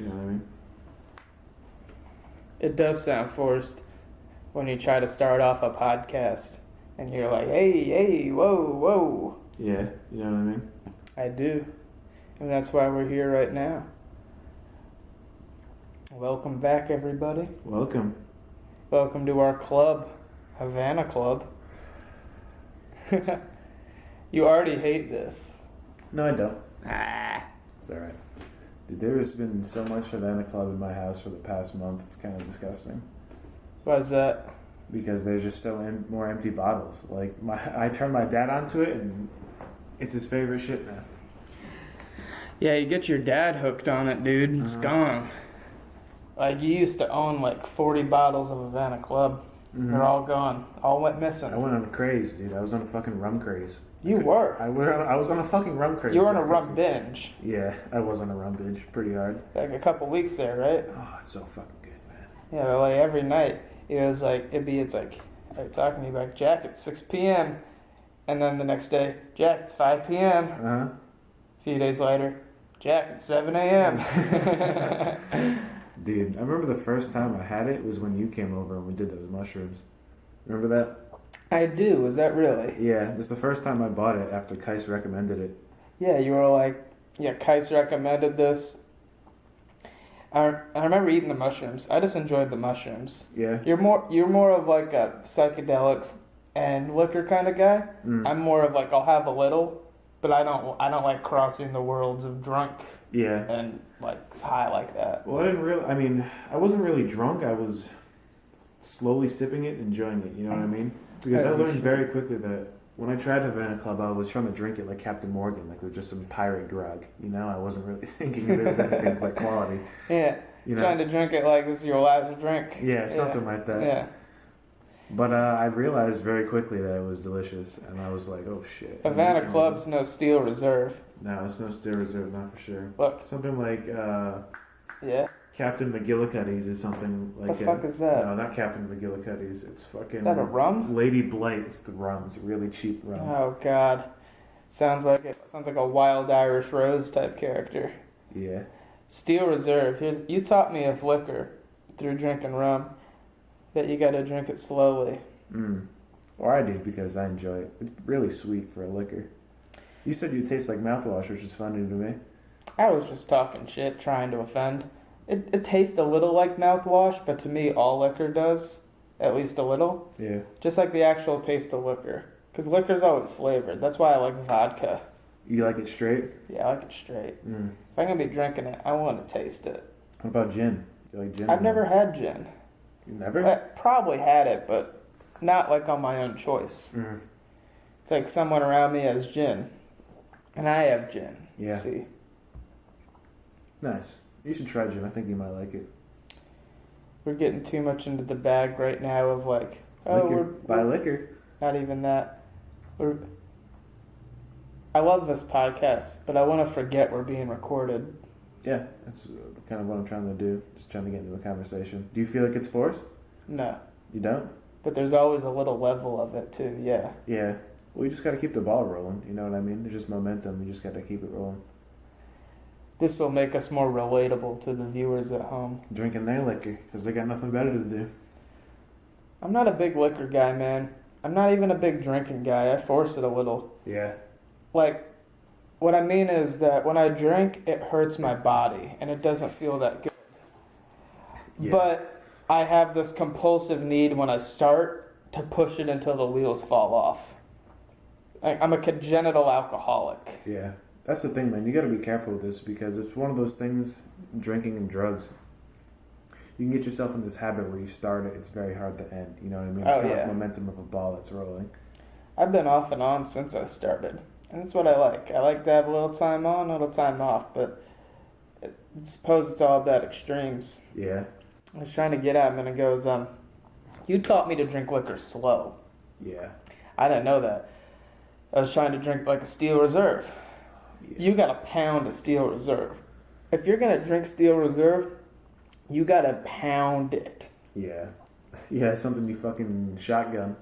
You know what I mean? It does sound forced when you try to start off a podcast and you're like, hey, whoa. Yeah, you know what I mean? I do. And that's why we're here right now. Welcome back, everybody. Welcome. Welcome to our club, Havana Club. You already hate this. No, I don't. Ah. It's alright. Dude, there's been so much Havana Club in my house for the past month, it's kind of disgusting. Why's that? Because there's just more empty bottles. Like, I turned my dad onto it, and it's his favorite shit now. Yeah, you get your dad hooked on it, dude. It's gone. Like, you used to own like 40 bottles of Havana Club. Mm-hmm. They're all gone. All went missing. I went on a craze, dude. I was on a fucking rum craze. You were? I was on a fucking rum craze. You were on a rum binge. Yeah, I was on a rum binge. Pretty hard. Like a couple weeks there, right? Oh, it's so fucking good, man. Yeah, but like every night, it's like, I'm talking to you like, Jack, it's 6 p.m. And then the next day, Jack, it's 5 p.m. Uh-huh. A few days later, Jack, it's 7 a.m. Dude, I remember the first time I had it was when you came over and we did those mushrooms. Remember that? I do. Was that really? Yeah, it's the first time I bought it after Kais recommended it. Yeah, you were like, yeah, Kais recommended this. I remember eating the mushrooms. I just enjoyed the mushrooms. Yeah. You're more of like a psychedelics and liquor kind of guy. I'm more of like, I'll have a little, but I don't like crossing the worlds of drunk. Yeah. And like high like that. Well, I wasn't really drunk. I was slowly sipping it, enjoying it. You know what I mean? Because I learned very quickly that when I tried Havana Club, I was trying to drink it like Captain Morgan, like with just some pirate grog. You know, I wasn't really thinking if it was anything like quality. Yeah. You know? Trying to drink it like this is your last drink. Yeah, something like that. Yeah. But I realized very quickly that it was delicious, and I was like, oh shit. Havana Club's no Steel Reserve. No, it's no Steel Reserve, not for sure. Look. Something like yeah. Captain McGillicuddy's is something like the fuck is that? No, not Captain McGillicuddy's. It's fucking... Is that a rum? Lady Blight. It's the rum. It's a really cheap rum. Oh god. Sounds like a wild Irish Rose type character. Yeah. Steel Reserve. You taught me of liquor through drinking rum. That you gotta drink it slowly. Or I do because I enjoy it. It's really sweet for a liquor. You said you taste like mouthwash, which is funny to me. I was just talking shit, trying to offend. It tastes a little like mouthwash, but to me all liquor does. At least a little. Yeah. Just like the actual taste of liquor. Because liquor's always flavored. That's why I like vodka. You like it straight? Yeah, I like it straight. If I'm going to be drinking it, I want to taste it. What about gin? You like gin? I've never had gin. You never? I probably had it, but not like on my own choice. It's like someone around me has gin. And I have gin. Yeah. See? Nice. You should try gin. I think you might like it. We're getting too much into the bag right now of like, liquor. Buy liquor. Not even that. I love this podcast, but I want to forget we're being recorded. Yeah, that's kind of what I'm trying to do. Just trying to get into a conversation. Do you feel like it's forced? No. You don't? But there's always a little level of it too, yeah. Yeah. Well, you just got to keep the ball rolling. You know what I mean? There's just momentum. You just got to keep it rolling. This will make us more relatable to the viewers at home. Drinking their liquor, because they got nothing better to do. I'm not a big liquor guy, man. I'm not even a big drinking guy. I force it a little. Yeah. Like, what I mean is that when I drink, it hurts my body, and it doesn't feel that good. Yeah. But I have this compulsive need when I start to push it until the wheels fall off. I'm a congenital alcoholic. Yeah. That's the thing, man. You got to be careful with this because it's one of those things, drinking and drugs. You can get yourself in this habit where you start it, it's very hard to end. You know what I mean? It's kind of like momentum of a ball that's rolling. I've been off and on since I started. And that's what I like. I like to have a little time on, a little time off. But I suppose it's all about extremes. Yeah. I was trying to get at him and it goes, you taught me to drink liquor slow. Yeah. I didn't know that. I was trying to drink like a Steel Reserve. Yeah. You got to pound a Steel Reserve. If you're going to drink Steel Reserve, you got to pound it. Yeah. Yeah, something you fucking shotgun.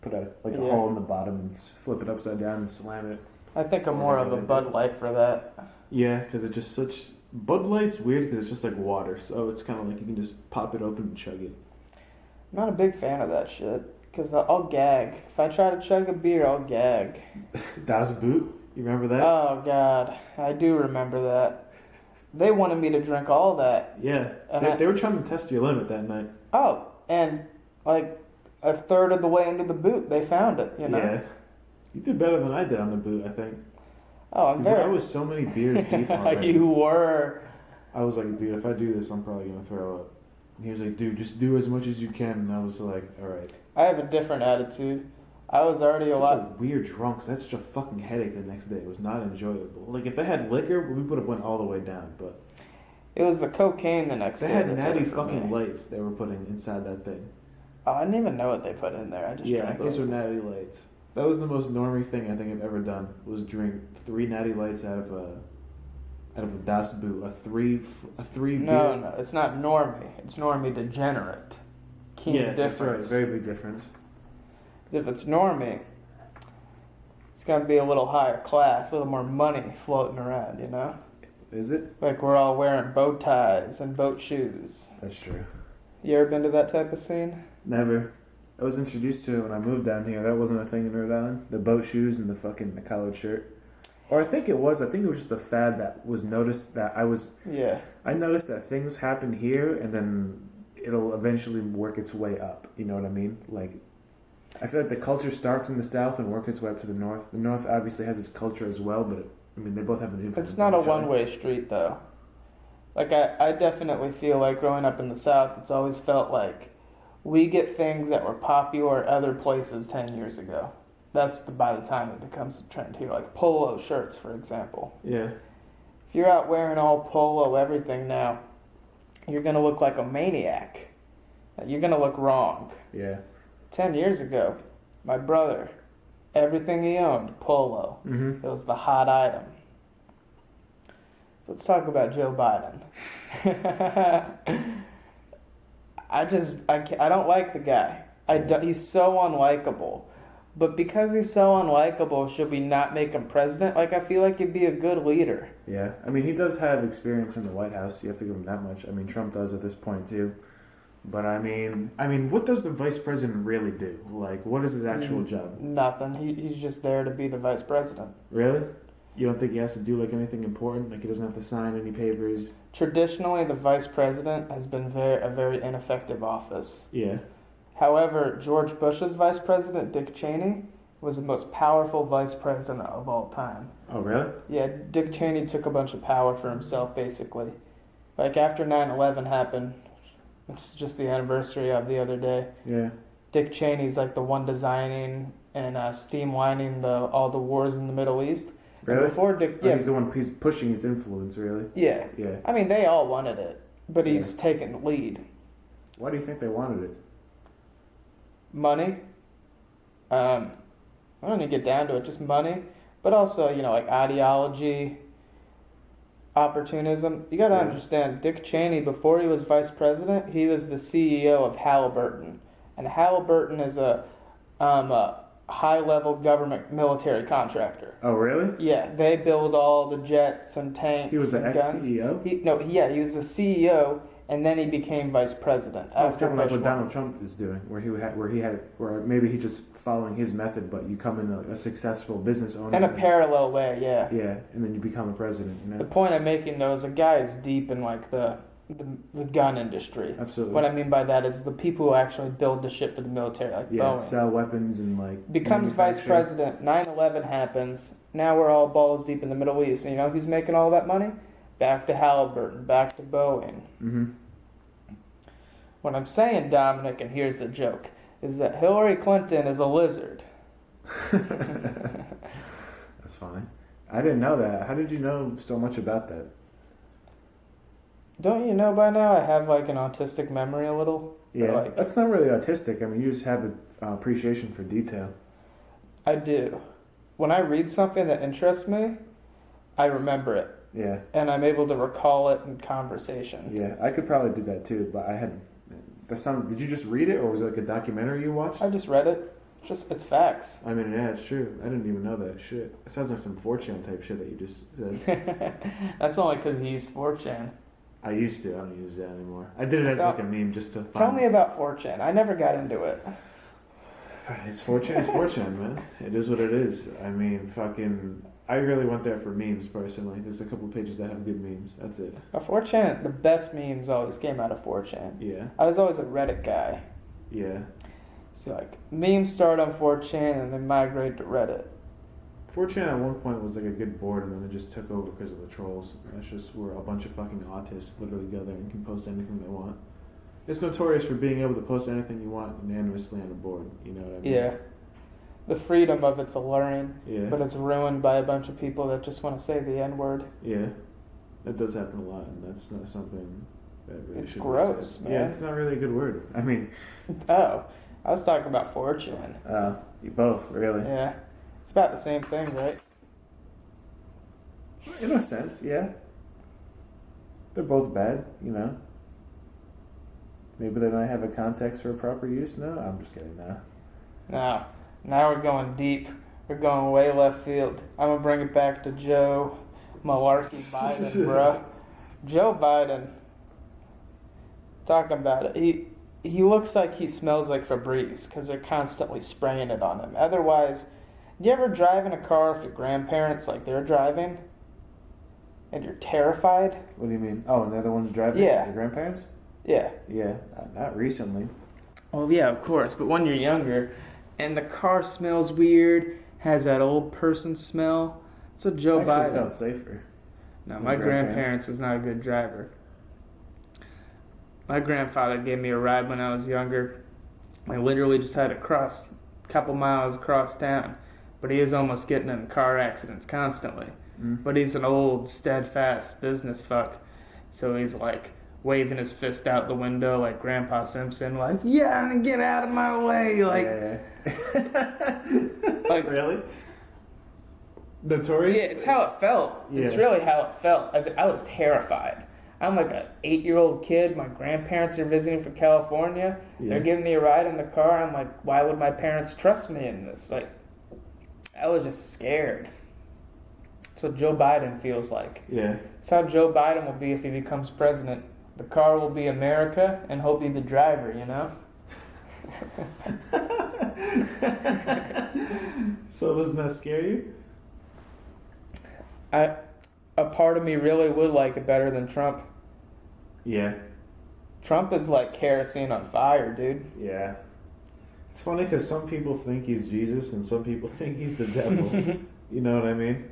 Put a hole in the bottom and flip it upside down and slam it. I think I'm more of a Bud Light for that. Yeah, because it's just Bud Light's weird because it's just like water, so it's kind of like you can just pop it open and chug it. I'm not a big fan of that shit because I'll gag. If I try to chug a beer, I'll gag. Das Boot, you remember that? Oh god, I do remember that. They wanted me to drink all that. Yeah, they were trying to test your limit that night. Oh, and like a third of the way into the boot, they found it. You know. Yeah, you did better than I did on the boot, I think. Oh, I'm very. I was so many beers deep already. You were. I was like, dude, if I do this, I'm probably gonna throw up. And he was like, dude, just do as much as you can. And I was like, all right. I have a different attitude. I was already a lot weird drunk. 'Cause that's such a fucking headache the next day. It was not enjoyable. Like if they had liquor, we would have went all the way down. But it was the cocaine the next day. They had natty fucking lights they were putting inside that thing. Oh, I didn't even know what they put in there. I just drank those it. are natty lights. That was the most normie thing I think I've ever done. Was drink 3 natty lights out of a Das Boot. A three No, beer. no, it's not normie. It's normie degenerate. Keen Yeah, difference. that's right. Very big difference. If it's normie, it's gonna be a little higher class, a little more money floating around, you know? Is it? Like we're all wearing bow ties and boat shoes. That's true. You ever been to that type of scene? Never. I was introduced to it when I moved down here. That wasn't a thing in Rhode Island. The boat shoes and the collared shirt. Or I think it was just a fad that was noticed that Yeah. I noticed that things happen here and then it'll eventually work its way up. You know what I mean? Like, I feel like the culture starts in the South and works its way up to the North. The North obviously has its culture as well, but they both have an influence. It's not a on each other. one-way street, though. Like, I definitely feel like growing up in the South, it's always felt like we get things that were popular other places 10 years ago. That's by the time it becomes a trend here. Like polo shirts, for example. Yeah. If you're out wearing all polo everything now, you're going to look like a maniac. You're going to look wrong. Yeah. 10 years ago, my brother, everything he owned, polo. Mm-hmm. It was the hot item. So let's talk about Joe Biden. I don't like the guy. He's so unlikable. But because he's so unlikable, should we not make him president? Like, I feel like he'd be a good leader. Yeah. I mean, he does have experience in the White House. You have to give him that much. I mean, Trump does at this point, too. But I mean, what does the vice president really do? Like, what is his actual job? Nothing. He's just there to be the vice president. Really? You don't think he has to do like anything important? Like he doesn't have to sign any papers? Traditionally, the vice president has been a very ineffective office. Yeah. However, George Bush's vice president, Dick Cheney, was the most powerful vice president of all time. Oh, really? Yeah, Dick Cheney took a bunch of power for himself, basically. Like after 9/11 happened, which is just the anniversary of the other day. Yeah. Dick Cheney's like the one designing and streamlining all the wars in the Middle East. Really? And before Dick, yeah, he's the one. He's pushing his influence, really. yeah. Yeah. I mean, they all wanted it, but he's taken the lead. Why do you think they wanted it? Money. I don't need to get down to it, just money, but also like ideology, opportunism. You got to understand, Dick Cheney, before he was vice president, he was the CEO of Halliburton, and Halliburton is a high-level government military contractor. Oh, really? Yeah, they build all the jets and tanks. He was the and guns. ex-CEO? He was the CEO, and then he became vice president. Oh, kind of like what Donald Trump is doing, where maybe he's just following his method, but you come in a successful business owner. In a parallel way, yeah. Yeah, and then you become a president. You know? The point I'm making, though, is a guy is deep in like the gun industry. Absolutely. What I mean by that is the people who actually build the shit for the military, like Boeing. Sell weapons and like Becomes vice president. 9/11 happens. Now we're all balls deep in the Middle East. And you know who's making all that money? Back to Halliburton, back to Boeing. Mm-hmm. What I'm saying, Dominic, and here's the joke, is that Hillary Clinton is a lizard. That's funny. I didn't know that. How did you know so much about that? Don't you know by now I have like an autistic memory a little? Yeah, that's not really autistic. I mean, you just have an appreciation for detail. I do. When I read something that interests me, I remember it. Yeah. And I'm able to recall it in conversation. Yeah, I could probably do that too, but I hadn't. Did you just read it, or was it like a documentary you watched? I just read it. It's facts. I mean, yeah, it's true. I didn't even know that shit. It sounds like some 4chan type shit that you just said. That's only because you use 4chan. I used to. I don't use that anymore. I did it as like a meme just to. Tell me about 4chan. I never got into it. It's 4chan. It's 4chan, man. It is what it is. I mean, fucking. I really went there for memes personally. There's a couple of pages that have good memes. That's it. 4chan, the best memes always came out of 4chan. Yeah. I was always a Reddit guy. Yeah. So like memes start on 4chan and then migrate to Reddit. 4chan at one point was like a good board, and then it just took over because of the trolls. That's just where a bunch of fucking autists literally go there and can post anything they want. It's notorious for being able to post anything you want unanimously on a board. You know what I mean? Yeah. The freedom of it's alluring, Yeah. but it's ruined by a bunch of people that just want to say the N-word. Yeah. That does happen a lot, and that's not something that really It's should gross, be said. man. Yeah, it's not really a good word. I mean... Oh, I was talking about 4chan. You both, really? Yeah. It's about the same thing, right? In a sense, yeah. They're both bad, you know. Maybe they might have a context for a proper use. No, I'm just kidding. No. Now we're going deep. We're going way left field. I'm going to bring it back to Joe Malarkey Biden, bro. Joe Biden. Talking about it. He looks like he smells like Febreze because they're constantly spraying it on him. Otherwise, you ever drive in a car with your grandparents like they're driving? And you're terrified? What do you mean? Oh, and they're the ones driving? Yeah. Your grandparents? Yeah. Yeah, not recently. Well, yeah, of course. But when you're younger and the car smells weird, has that old person smell, so Joe Biden felt safer. No, my grandparents was not a good driver. My grandfather gave me a ride when I was younger. I literally just had to cross a couple miles across town. But he is almost getting in car accidents constantly. But he's an old, steadfast business fuck. So he's like waving his fist out the window like Grandpa Simpson, like, yeah, get out of my way. Like, yeah. like really? Notorious? Yeah, it's how it felt. Yeah. It's really how it felt. I was terrified. I'm like an 8-year-old kid. My grandparents are visiting from California. Yeah. They're giving me a ride in the car. I'm like, why would my parents trust me in this? Like, I was just scared. That's what Joe Biden feels like. Yeah. It's how Joe Biden will be if he becomes president. The car will be America, and he'll be the driver, you know? So doesn't that scare you? A part of me really would like it better than Trump. Yeah. Trump is like kerosene on fire, dude. Yeah. It's funny because some people think he's Jesus and some people think he's the devil. You know what I mean?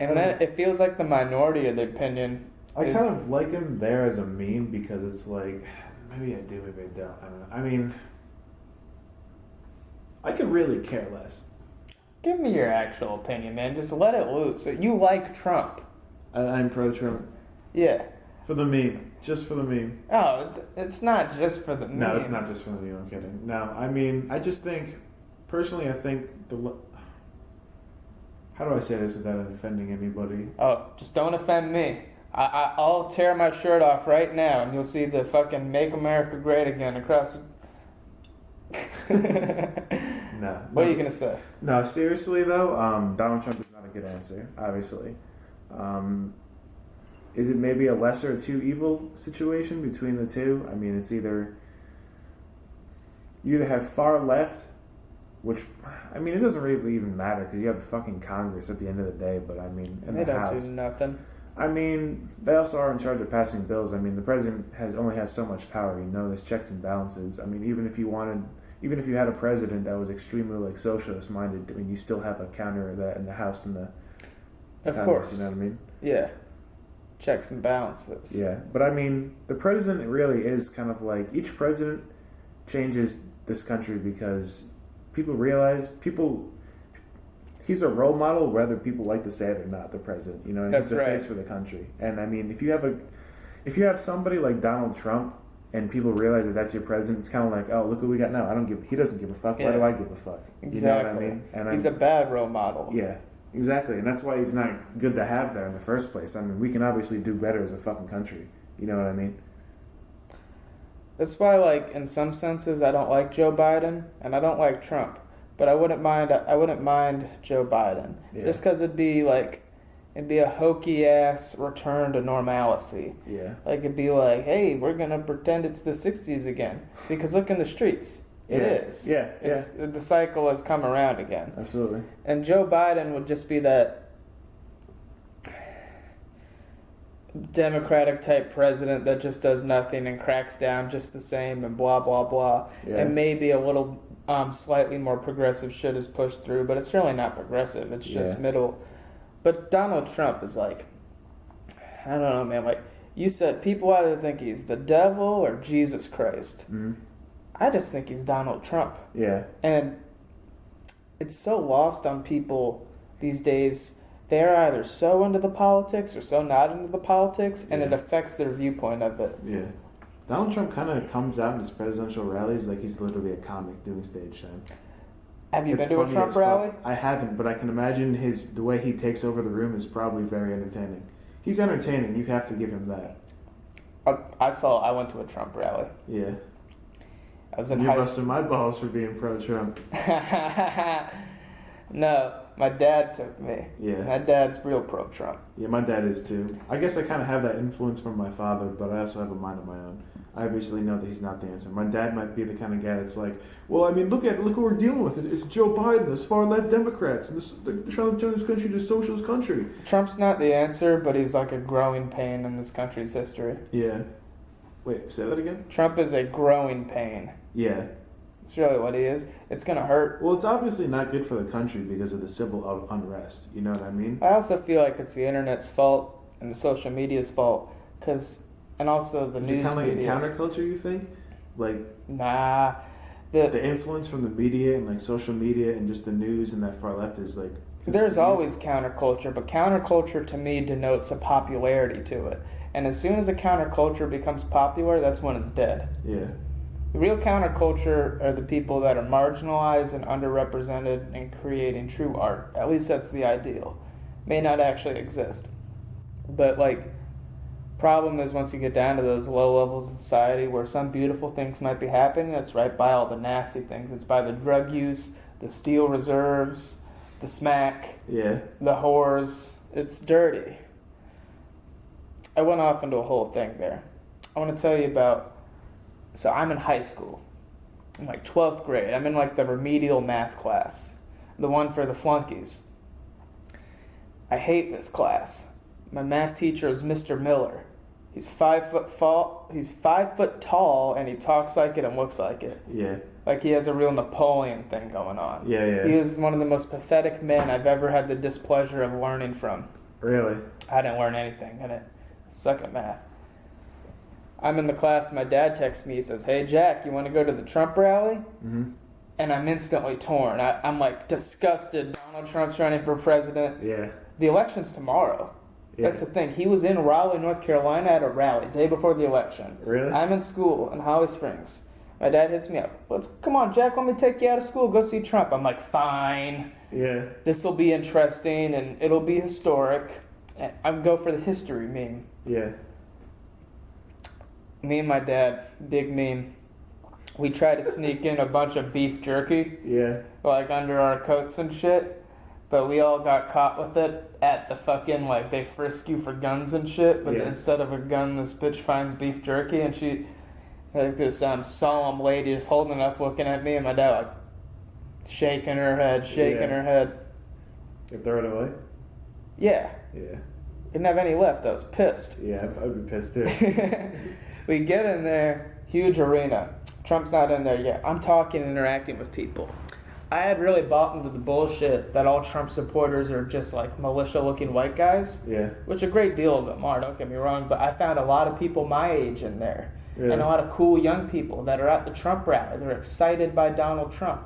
And then it feels like the minority of the opinion. I kind of like him there as a meme because it's like, maybe I do, maybe I don't. I don't know. I mean, I could really care less. Give me your actual opinion, man. Just let it loose. You like Trump. I'm pro-Trump. Yeah. For the meme. Just for the meme. Oh, it's not just for the meme. No, it's not just for the meme. I'm kidding. No, I mean, I just think, personally, I think how do I say this without offending anybody? Oh, just don't offend me. I'll tear my shirt off right now and you'll see the fucking Make America Great Again across No. What are you going to say? No, seriously though, Donald Trump is not a good answer, obviously. Is it maybe a lesser of two evil situation between the two? I mean, it's either you either have far left, which, I mean, it doesn't really even matter because you have fucking Congress at the end of the day, but I mean, in They the don't House. do nothing. I mean, they also are in charge of passing bills. I mean, the president only has so much power. You know, there's checks and balances. I mean, even if you had a president that was extremely like socialist minded, I mean, you still have a counter of that in the House and the Congress, course. You know what I mean? Yeah. Checks and balances. Yeah, but I mean, the president really is kind of like each president changes this country because people realize he's a role model, whether people like to say it or not. The president, you know, he's the face for the country. And I mean, if you have somebody like Donald Trump, and people realize that that's your president, it's kind of like, oh, look what we got now. He doesn't give a fuck. Yeah. Why do I give a fuck? Exactly. You know what I mean? And he's a bad role model. Yeah, exactly. And that's why he's not good to have there in the first place. I mean, we can obviously do better as a fucking country. You know what I mean? That's why, like, in some senses, I don't like Joe Biden and I don't like Trump, but I wouldn't mind Joe Biden just because it'd be a hokey ass return to normalcy. Yeah. Like it'd be like, hey, we're gonna pretend it's the '60s again because look in the streets. It is. Yeah. The cycle has come around again. Absolutely. And Joe Biden would just be that Democratic type president that just does nothing and cracks down just the same and blah blah blah. Yeah. And maybe a little slightly more progressive shit is pushed through, but it's really not progressive. It's just middle. But Donald Trump is like, I don't know, man. Like you said, people either think he's the devil or Jesus Christ. Mm-hmm. I just think he's Donald Trump. Yeah. And it's so lost on people these days. They're either so into the politics or so not into the politics, and it affects their viewpoint of it. Yeah. Donald Trump kind of comes out in his presidential rallies like he's literally a comic doing stage time. Have you been to a Trump rally? I haven't, but I can imagine the way he takes over the room is probably very entertaining. He's entertaining. You have to give him that. I went to a Trump rally. Yeah. I was in You're busting my balls for being pro-Trump. No, my dad took me. Yeah. My dad's real pro-Trump. Yeah, my dad is too. I guess I kind of have that influence from my father, but I also have a mind of my own. I obviously know that he's not the answer. My dad might be the kind of guy that's like, well, I mean, look what we're dealing with. It's Joe Biden, those far-left Democrats, and they're trying to turn this country to a socialist country. Trump's not the answer, but he's like a growing pain in this country's history. Yeah. Wait, say that again? Trump is a growing pain. Yeah. It's really what he is. It's going to hurt. Well, it's obviously not good for the country because of the civil unrest. You know what I mean? I also feel like it's the internet's fault and the social media's fault. And also the news media. Is it kind of like a counterculture, you think? Like, nah. The influence from the media and like social media and just the news and that far left is like... There's always counterculture, but counterculture to me denotes a popularity to it. And as soon as a counterculture becomes popular, that's when it's dead. Yeah. The real counterculture are the people that are marginalized and underrepresented and creating true art. At least that's the ideal. May not actually exist. But problem is once you get down to those low levels of society where some beautiful things might be happening, it's right by all the nasty things. It's by the drug use, the steel reserves, the smack, the whores. It's dirty. I went off into a whole thing there. I want to tell you about... So I'm in high school. I'm 12th grade. I'm in the remedial math class. The one for the flunkies. I hate this class. My math teacher is Mr. Miller. He's 5 foot tall and he talks like it and looks like it. Yeah. Like he has a real Napoleon thing going on. Yeah. He is one of the most pathetic men I've ever had the displeasure of learning from. Really? I didn't learn anything in it. Suck at math. I'm in the class, my dad texts me, he says, hey Jack, you want to go to the Trump rally? Mm-hmm. And I'm instantly torn. I'm disgusted. Donald Trump's running for president. Yeah. The election's tomorrow. Yeah. That's the thing. He was in Raleigh, North Carolina at a rally, day before the election. Really? I'm in school in Holly Springs. My dad hits me up. Come on, Jack, let me take you out of school, go see Trump. I'm like, fine. Yeah. This will be interesting and it'll be historic. I'll go for the history meme. Yeah. Me and my dad, big meme. We tried to sneak in a bunch of beef jerky. Yeah. Under our coats and shit. But we all got caught with it at the fucking, they frisk you for guns and shit. But instead of a gun, this bitch finds beef jerky. And she, this solemn lady just holding it up looking at me. And my dad, shaking her head. You throw it away? Yeah. Yeah. Didn't have any left. I was pissed. Yeah, I'd be pissed too. We get in there, huge arena. Trump's not in there yet. I'm talking and interacting with people. I had really bought into the bullshit that all Trump supporters are just militia-looking white guys. Yeah. Which a great deal of them are, don't get me wrong, but I found a lot of people my age in there. Yeah. And a lot of cool young people that are at the Trump rally. They're excited by Donald Trump.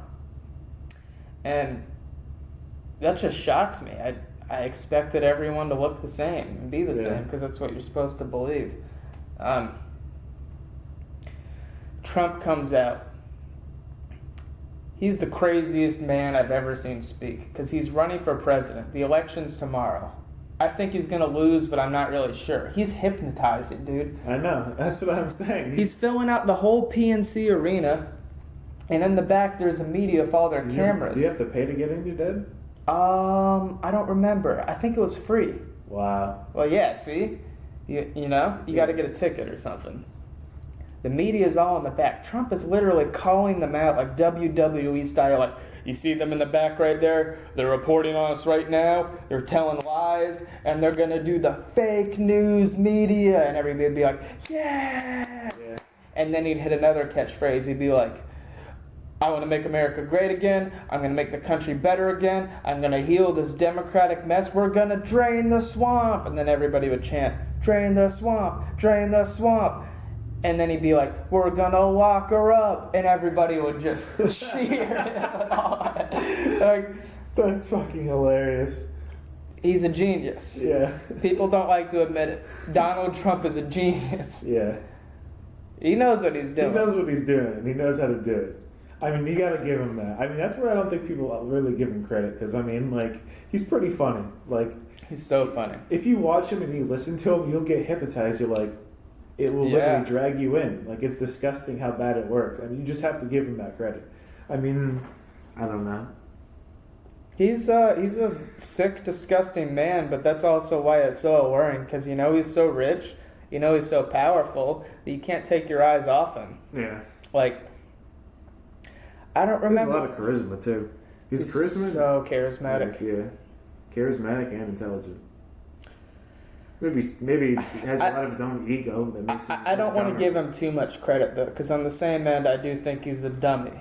And that just shocked me. I expected everyone to look the same and be the same because that's what you're supposed to believe. Trump comes out. He's the craziest man I've ever seen speak because he's running for president. The election's tomorrow. I think he's gonna lose, but I'm not really sure. He's hypnotizing, dude. I know. That's what I'm saying. He's filling out the whole PNC arena, and in the back there's a media with all their cameras. Do you have to pay to get in, you did? I don't remember. I think it was free. Wow. Well, yeah. See, you know, you got to get a ticket or something. The media is all in the back. Trump is literally calling them out like WWE style, like, you see them in the back right there? They're reporting on us right now. They're telling lies, and they're going to do the fake news media. And everybody would be like, yeah. And then he'd hit another catchphrase. He'd be like, I want to make America great again. I'm going to make the country better again. I'm going to heal this democratic mess. We're going to drain the swamp. And then everybody would chant, drain the swamp, drain the swamp. And then he'd be like, we're gonna lock her up. And everybody would just cheer. Like, that's fucking hilarious. He's a genius. Yeah. People don't like to admit it. Donald Trump is a genius. Yeah. He knows what he's doing. He knows what he's doing, and he knows how to do it. I mean, you gotta give him that. I mean, that's where I don't think people really give him credit, because, I mean, like, he's pretty funny. Like, he's so funny. If you watch him and you listen to him, you'll get hypnotized. You're like, it will literally drag you in. Like, it's disgusting how bad it works. I mean, you just have to give him that credit. I mean, I don't know. He's a sick, disgusting man, but that's also why it's so alluring, because you know he's so rich, you know he's so powerful, that you can't take your eyes off him. Yeah. Like, I don't remember. He has a lot of charisma, too. He's charisma. So charismatic. Yeah. Charismatic and intelligent. Maybe he has a lot of his own ego that makes him. I don't want to give him too much credit though, because on the same end, I do think he's a dummy.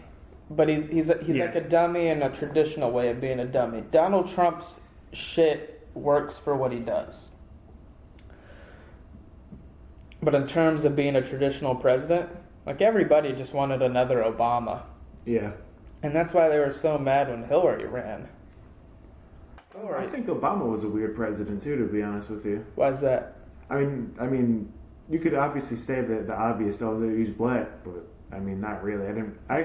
But he's like a dummy in a traditional way of being a dummy. Donald Trump's shit works for what he does. But in terms of being a traditional president, like everybody just wanted another Obama. Yeah. And that's why they were so mad when Hillary ran. I think Obama was a weird president too, to be honest with you. Why is that? I mean, you could obviously say that the obvious, oh, he's black, but I mean, not really. I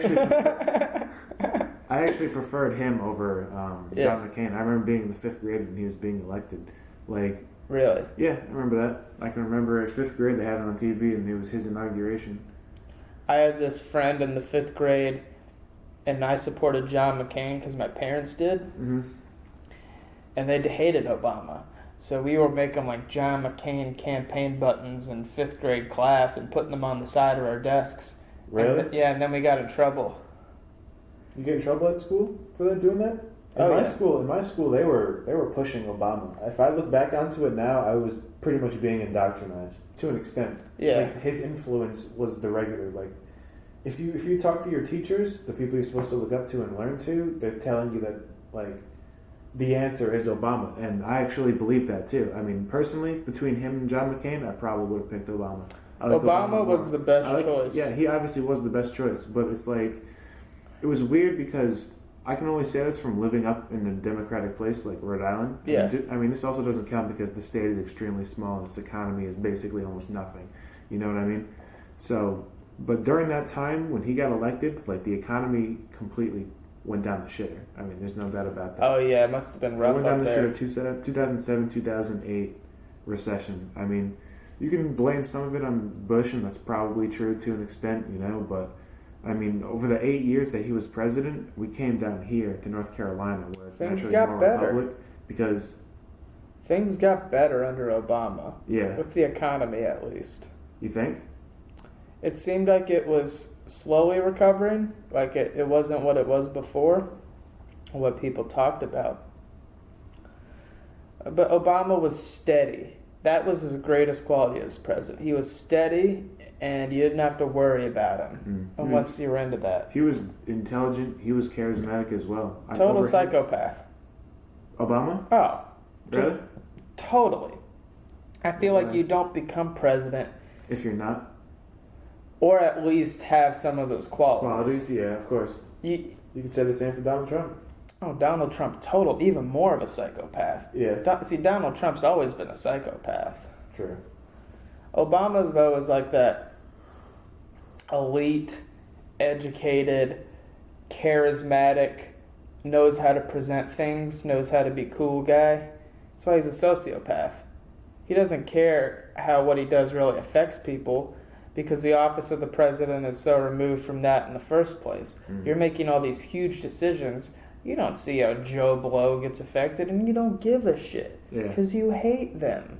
actually preferred him over John McCain. I remember being in the 5th grade when he was being elected. Like, really? Yeah, I remember that. I can remember in 5th grade they had it on TV, and it was his inauguration. I had this friend in the 5th grade, and I supported John McCain because my parents did. Mm-hmm. And they hated Obama. So we were making like John McCain campaign buttons in 5th grade class and putting them on the side of our desks. Really? And then we got in trouble. You get in trouble at school for doing that? In my school they were pushing Obama. If I look back onto it now, I was pretty much being indoctrinated to an extent. Yeah. Like, his influence was the regular, like, if you talk to your teachers, the people you're supposed to look up to and learn to, they're telling you that, like, the answer is Obama, and I actually believe that too. I mean, personally, between him and John McCain, I probably would have picked Obama. Obama was the best choice. Yeah, he obviously was the best choice, but it's like, it was weird because I can only say this from living up in a democratic place like Rhode Island. Yeah. I mean, this also doesn't count because the state is extremely small and its economy is basically almost nothing. You know what I mean? So, but during that time when he got elected, like, the economy completely went down the shitter. I mean, there's no doubt about that. Oh yeah, it must have been rough. It went down up the there. shitter. 2007, 2008 recession. I mean, you can blame some of it on Bush, and that's probably true to an extent, you know. But I mean, over the 8 years that he was president, we came down here to North Carolina, where it's Things naturally got more better. republic, because things got better under Obama. Yeah. With the economy, at least. You think? It seemed like it was slowly recovering, like it wasn't what it was before, what people talked about. But Obama was steady. That was his greatest quality as president. He was steady, and you didn't have to worry about him unless you were into that. He was intelligent. He was charismatic as well. Total psychopath. Obama? Oh. Really? Just totally. I feel like you don't become president if you're not. Or at least have some of those qualities. Yeah, of course. You could say the same for Donald Trump. Oh, Donald Trump, even more of a psychopath. Yeah. Donald Trump's always been a psychopath. True. Obama's, though, is like that elite, educated, charismatic, knows how to present things, knows how to be cool guy. That's why he's a sociopath. He doesn't care how what he does really affects people because the office of the president is so removed from that in the first place. You're making all these huge decisions. You don't see how Joe Blow gets affected, and you don't give a shit because you hate them.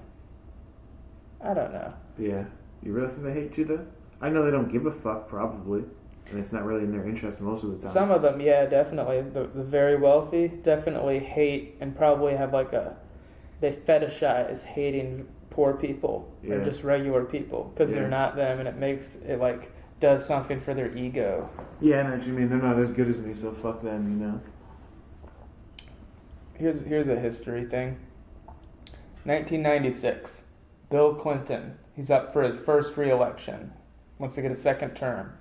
I don't know. Yeah. You really think they hate you, though? I know they don't give a fuck, probably. And it's not really in their interest most of the time. Some of them, yeah, definitely. The very wealthy definitely hate and probably have they fetishize hating poor people or just regular people because they're not them, and it does something for their ego. Yeah, I know what you mean. They're not as good as me, so fuck them, you know. Here's a history thing. 1996, Bill Clinton. He's up for his first re-election. Wants to get a second term.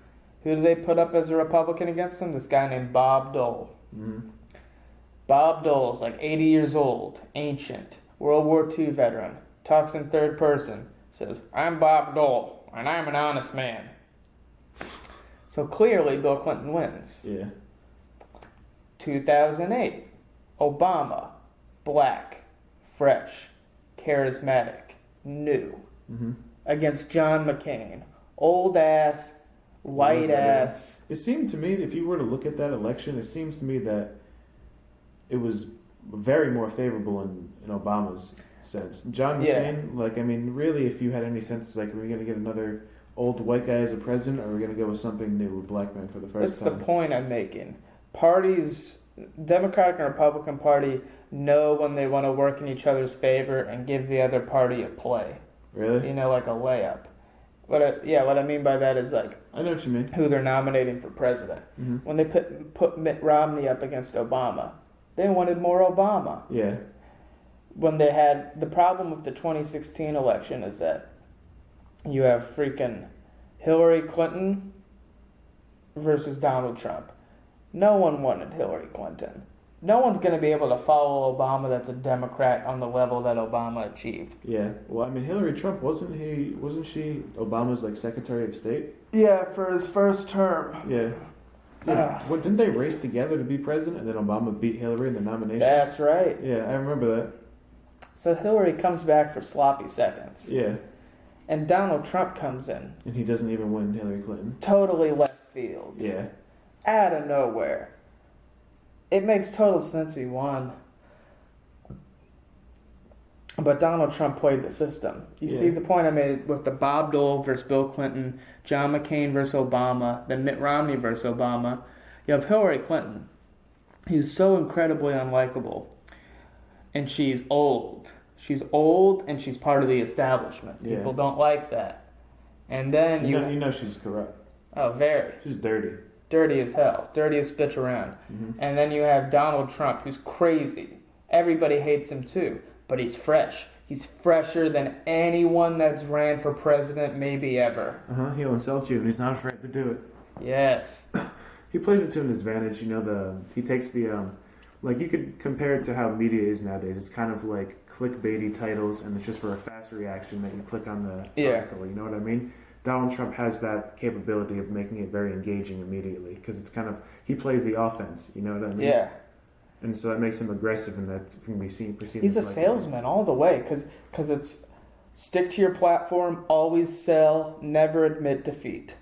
Who do they put up as a Republican against him? This guy named Bob Dole. Mm-hmm. Bob Dole's 80 years old, ancient, World War II veteran. Talks in third person. Says, I'm Bob Dole, and I'm an honest man. So clearly, Bill Clinton wins. Yeah. 2008, Obama, black, fresh, charismatic, new, against John McCain, old ass, white ass. It seemed to me, if you were to look at that election, it seems to me that it was very more favorable in Obama's sense. John McCain, really, if you had any sense, it's are we going to get another old white guy as a president, or are we going to go with something new, with black men for the first time? That's the point I'm making. Parties, Democratic and Republican Party, know when they want to work in each other's favor and give the other party a play. Really? Like a layup. What I mean by that is I know what you mean. Who they're nominating for president. Mm-hmm. When they put Mitt Romney up against Obama, they wanted more Obama. Yeah. When they had the problem with the 2016 election is that you have freaking Hillary Clinton versus Donald Trump. No one wanted Hillary Clinton. No one's going to be able to follow Obama that's a Democrat on the level that Obama achieved. Yeah. Well, Hillary Trump, wasn't she Obama's Secretary of State? Yeah, for his first term. Yeah. Didn't they race together to be president, and then Obama beat Hillary in the nomination? That's right. Yeah, I remember that. So Hillary comes back for sloppy seconds. Yeah. And Donald Trump comes in. And he doesn't even win Hillary Clinton. Totally left field. Yeah. Out of nowhere. It makes total sense he won. But Donald Trump played the system. You see the point I made with the Bob Dole versus Bill Clinton, John McCain versus Obama, then Mitt Romney versus Obama. You have Hillary Clinton, who's so incredibly unlikable. And she's old. She's old and she's part of the establishment. People don't like that. And then you know she's corrupt. Oh, very. She's dirty. Dirty as hell. Dirtiest bitch around. Mm-hmm. And then you have Donald Trump, who's crazy. Everybody hates him too. But he's fresh. He's fresher than anyone that's ran for president maybe ever. He'll insult you and he's not afraid to do it. Yes. He plays it to an advantage. He takes the, you could compare it to how media is nowadays. It's kind of like clickbaity titles, and it's just for a fast reaction that you click on the article. You know what I mean? Donald Trump has that capability of making it very engaging immediately because it's kind of, he plays the offense. You know what I mean? Yeah. And so that makes him aggressive, and that can be perceived. He's a salesman all the way, because it's stick to your platform, always sell, never admit defeat,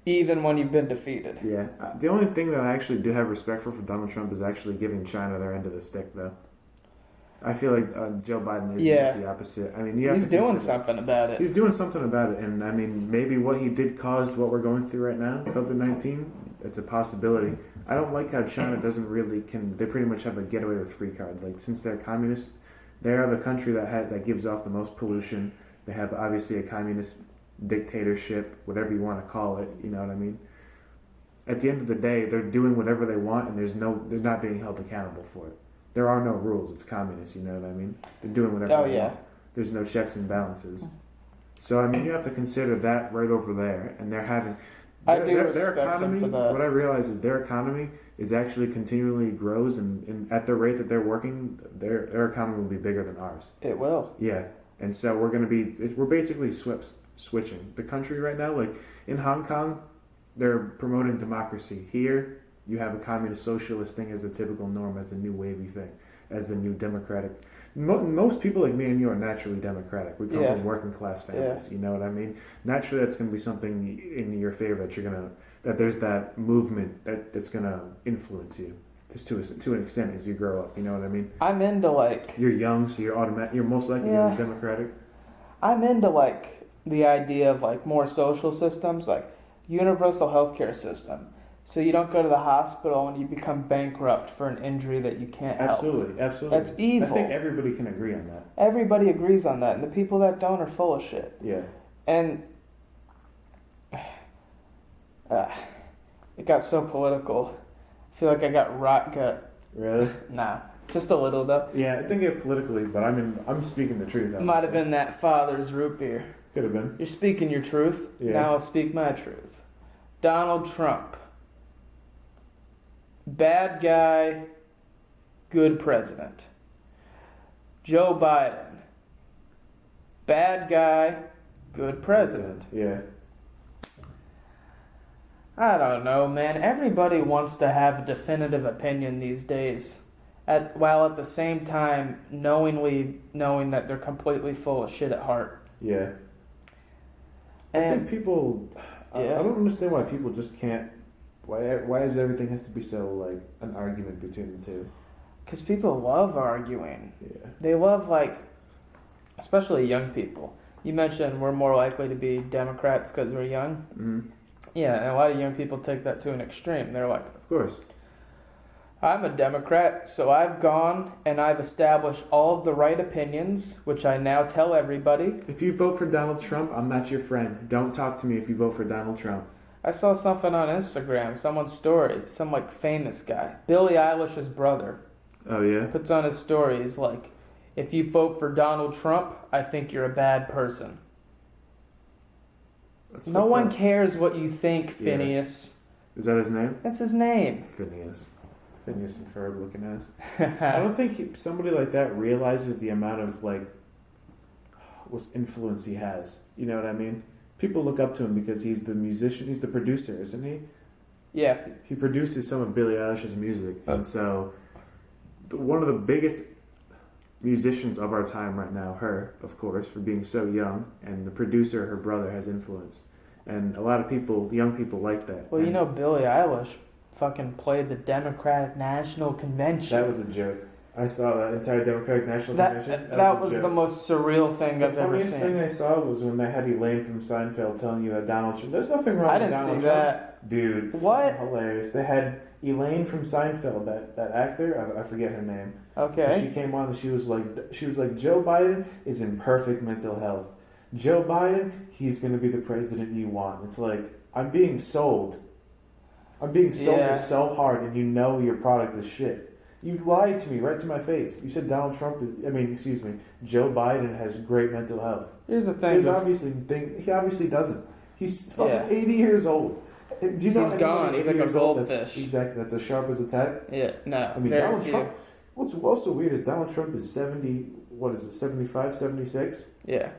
even when you've been defeated. Yeah. The only thing that I actually do have respect for Donald Trump is actually giving China their end of the stick, though. I feel like Joe Biden is just the opposite. He's doing something about it. He's doing something about it, and maybe what he did caused what we're going through right now, COVID-19. It's a possibility. I don't like how China doesn't really they pretty much have a get away with free card. Since they're communist, they are the country that gives off the most pollution. They have obviously a communist dictatorship, whatever you want to call it. You know what I mean? At the end of the day, they're doing whatever they want, and they're not being held accountable for it. There are no rules. It's communist, you know what I mean? They're doing whatever they want. There's no checks and balances. So, you have to consider that right over there. And they're having... Their economy, what I realize is their economy is actually continually grows, and at the rate that they're working, their economy will be bigger than ours. It will. Yeah. And so we're basically switching. The country right now, in Hong Kong, they're promoting democracy. Here, you have a communist socialist thing as a typical norm, as a new wavy thing, as a new democratic. Most people like me and you are naturally democratic. We come Yeah. from working class families. You know what I mean? Naturally, that's going to be something in your favor that there's that movement that's gonna influence you just to an extent as you grow up. You know what I mean? I'm into like You're young, so you're most likely going to be democratic. I'm into like the idea of like more social systems, like universal healthcare system. So you don't go to the hospital and you become bankrupt for an injury that you can't help. Absolutely. That's evil. I think everybody can agree on that. Everybody agrees on that, and the people that don't are full of shit. Yeah. And it got so political. I feel like I got rot gut. Really? Nah, just a little though. Yeah, I think it politically, but I'm speaking the truth. Might have been that father's root beer. Could have been. You're speaking your truth. Yeah. Now I'll speak my truth. Donald Trump. Bad guy, good president. Joe Biden. Bad guy, good president. Yeah. I don't know, man. Everybody wants to have a definitive opinion these days, while at the same time knowing that they're completely full of shit at heart. Yeah. I think people. I don't understand why people just can't. Why does everything has to be so like an argument between the two? Because people love arguing. Yeah. They love especially young people. You mentioned we're more likely to be Democrats because we're young. Mm-hmm. Yeah, and a lot of young people take that to an extreme. They're like, of course. I'm a Democrat, so I've gone and I've established all of the right opinions, which I now tell everybody. If you vote for Donald Trump, I'm not your friend. Don't talk to me if you vote for Donald Trump. I saw something on Instagram, someone's story, some famous guy, Billie Eilish's brother. Oh yeah. Puts on his story. He's like, if you vote for Donald Trump, I think you're a bad person. No one cares what you think, Phineas. Is that his name? That's his name. Phineas and Ferb looking ass. I don't think somebody like that realizes the amount of what influence he has. You know what I mean? People look up to him because he's the musician, he's the producer, isn't he? Yeah. He produces some of Billie Eilish's music, and so one of the biggest musicians of our time right now, her, of course, for being so young, and the producer, her brother, has influence. And a lot of people, young people, like that. Well, Billie Eilish fucking played the Democratic National Convention. That was a joke. I saw that entire Democratic National Convention. That was the most surreal thing I've ever seen. The funniest thing I saw was when they had Elaine from Seinfeld telling you that Donald Trump... There's nothing wrong with Donald Trump. I didn't see that. Dude. What? Hilarious. They had Elaine from Seinfeld, that actor, I forget her name. Okay. She came on and she was like, Joe Biden is in perfect mental health. Joe Biden, he's going to be the president you want. It's like, I'm being sold. This so hard, and your product is shit. You lied to me right to my face. You said Joe Biden has great mental health. Here's the thing. He obviously doesn't. He's fucking 80 years old. Do you know he's gone. He's like a goldfish. Exactly. That's as sharp as a tack. Yeah. No. I mean, Donald Trump. What's also weird is Donald Trump is 70. What is it? 75, 76. Yeah.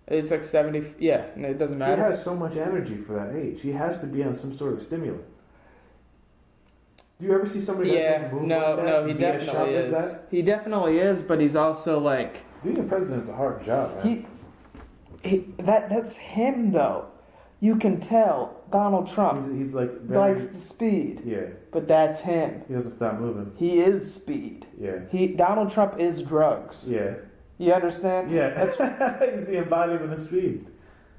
It's like 70. Yeah. And it doesn't matter. He has so much energy for that age. He has to be on some sort of stimulant. Do you ever see somebody that move like that? No, he definitely is. He definitely is, but he's also like... Being a president's a hard job, man. That's him, though. You can tell Donald Trump he's like likes the speed. Yeah. But that's him. He doesn't stop moving. He is speed. Yeah. Donald Trump is drugs. Yeah. You understand? Yeah. He's the embodiment of speed.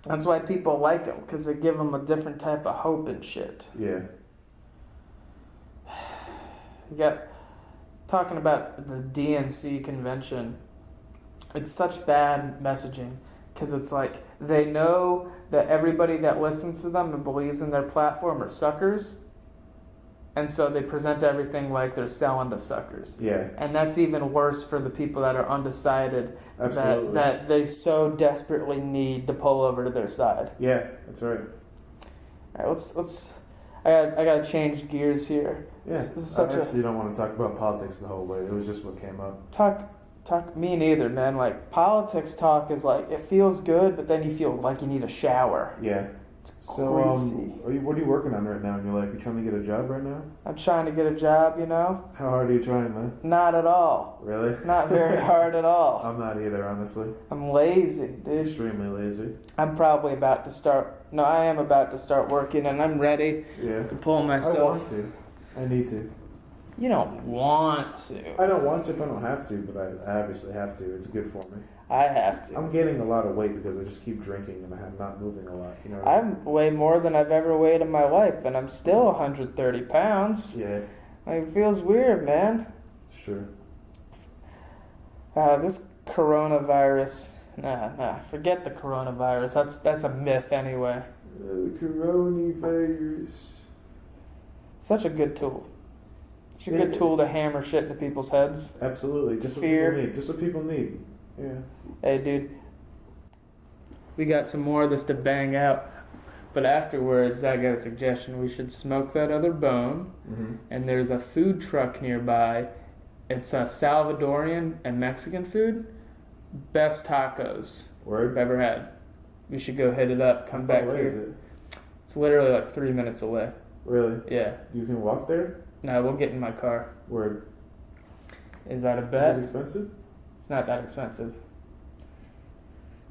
That's why people like him, because they give him a different type of hope and shit. Yeah. You got talking about the DNC convention. It's such bad messaging because it's like they know that everybody that listens to them and believes in their platform are suckers, and so they present everything like they're selling to suckers. Yeah. And that's even worse for the people that are undecided. Absolutely. That they so desperately need to pull over to their side. Yeah, that's right. All right, let's. I gotta change gears here. Yeah, I actually don't want to talk about politics the whole way. It was just what came up. Talk. Me neither, man. Like politics talk is like it feels good, but then you feel like you need a shower. Yeah. So, what are you working on right now in your life? You trying to get a job right now? I'm trying to get a job, you know? How hard are you trying, man? Not at all. Really? Not very hard at all. I'm not either, honestly. I'm lazy, dude. Extremely lazy. I'm probably about to start. No, I am about to start working, and I'm ready to pull myself. I want to. I need to. You don't want to. I don't want to if I don't have to, but I obviously have to. It's good for me. I have to. I'm gaining a lot of weight because I just keep drinking and I'm not moving a lot. You know. I'm way more than I've ever weighed in my life, and I'm still 130 pounds. Yeah. It feels weird, man. Sure. This coronavirus. Nah. Forget the coronavirus. That's a myth anyway. The coronavirus. Such a good tool. It's a good tool to hammer shit into people's heads. Absolutely. Just Fear. what people need. Just what people need. Yeah. Hey, dude. We got some more of this to bang out. But afterwards, I got a suggestion. We should smoke that other bone. Mm-hmm. And there's a food truck nearby. It's a Salvadorian and Mexican food. Best tacos Word? I've ever had. We should go hit it up. Come back Where here. is it? It's literally like 3 minutes away. Really? Yeah. You can walk there? No, we'll get in my car. Word. Is that a bet? Is it expensive? It's not that expensive.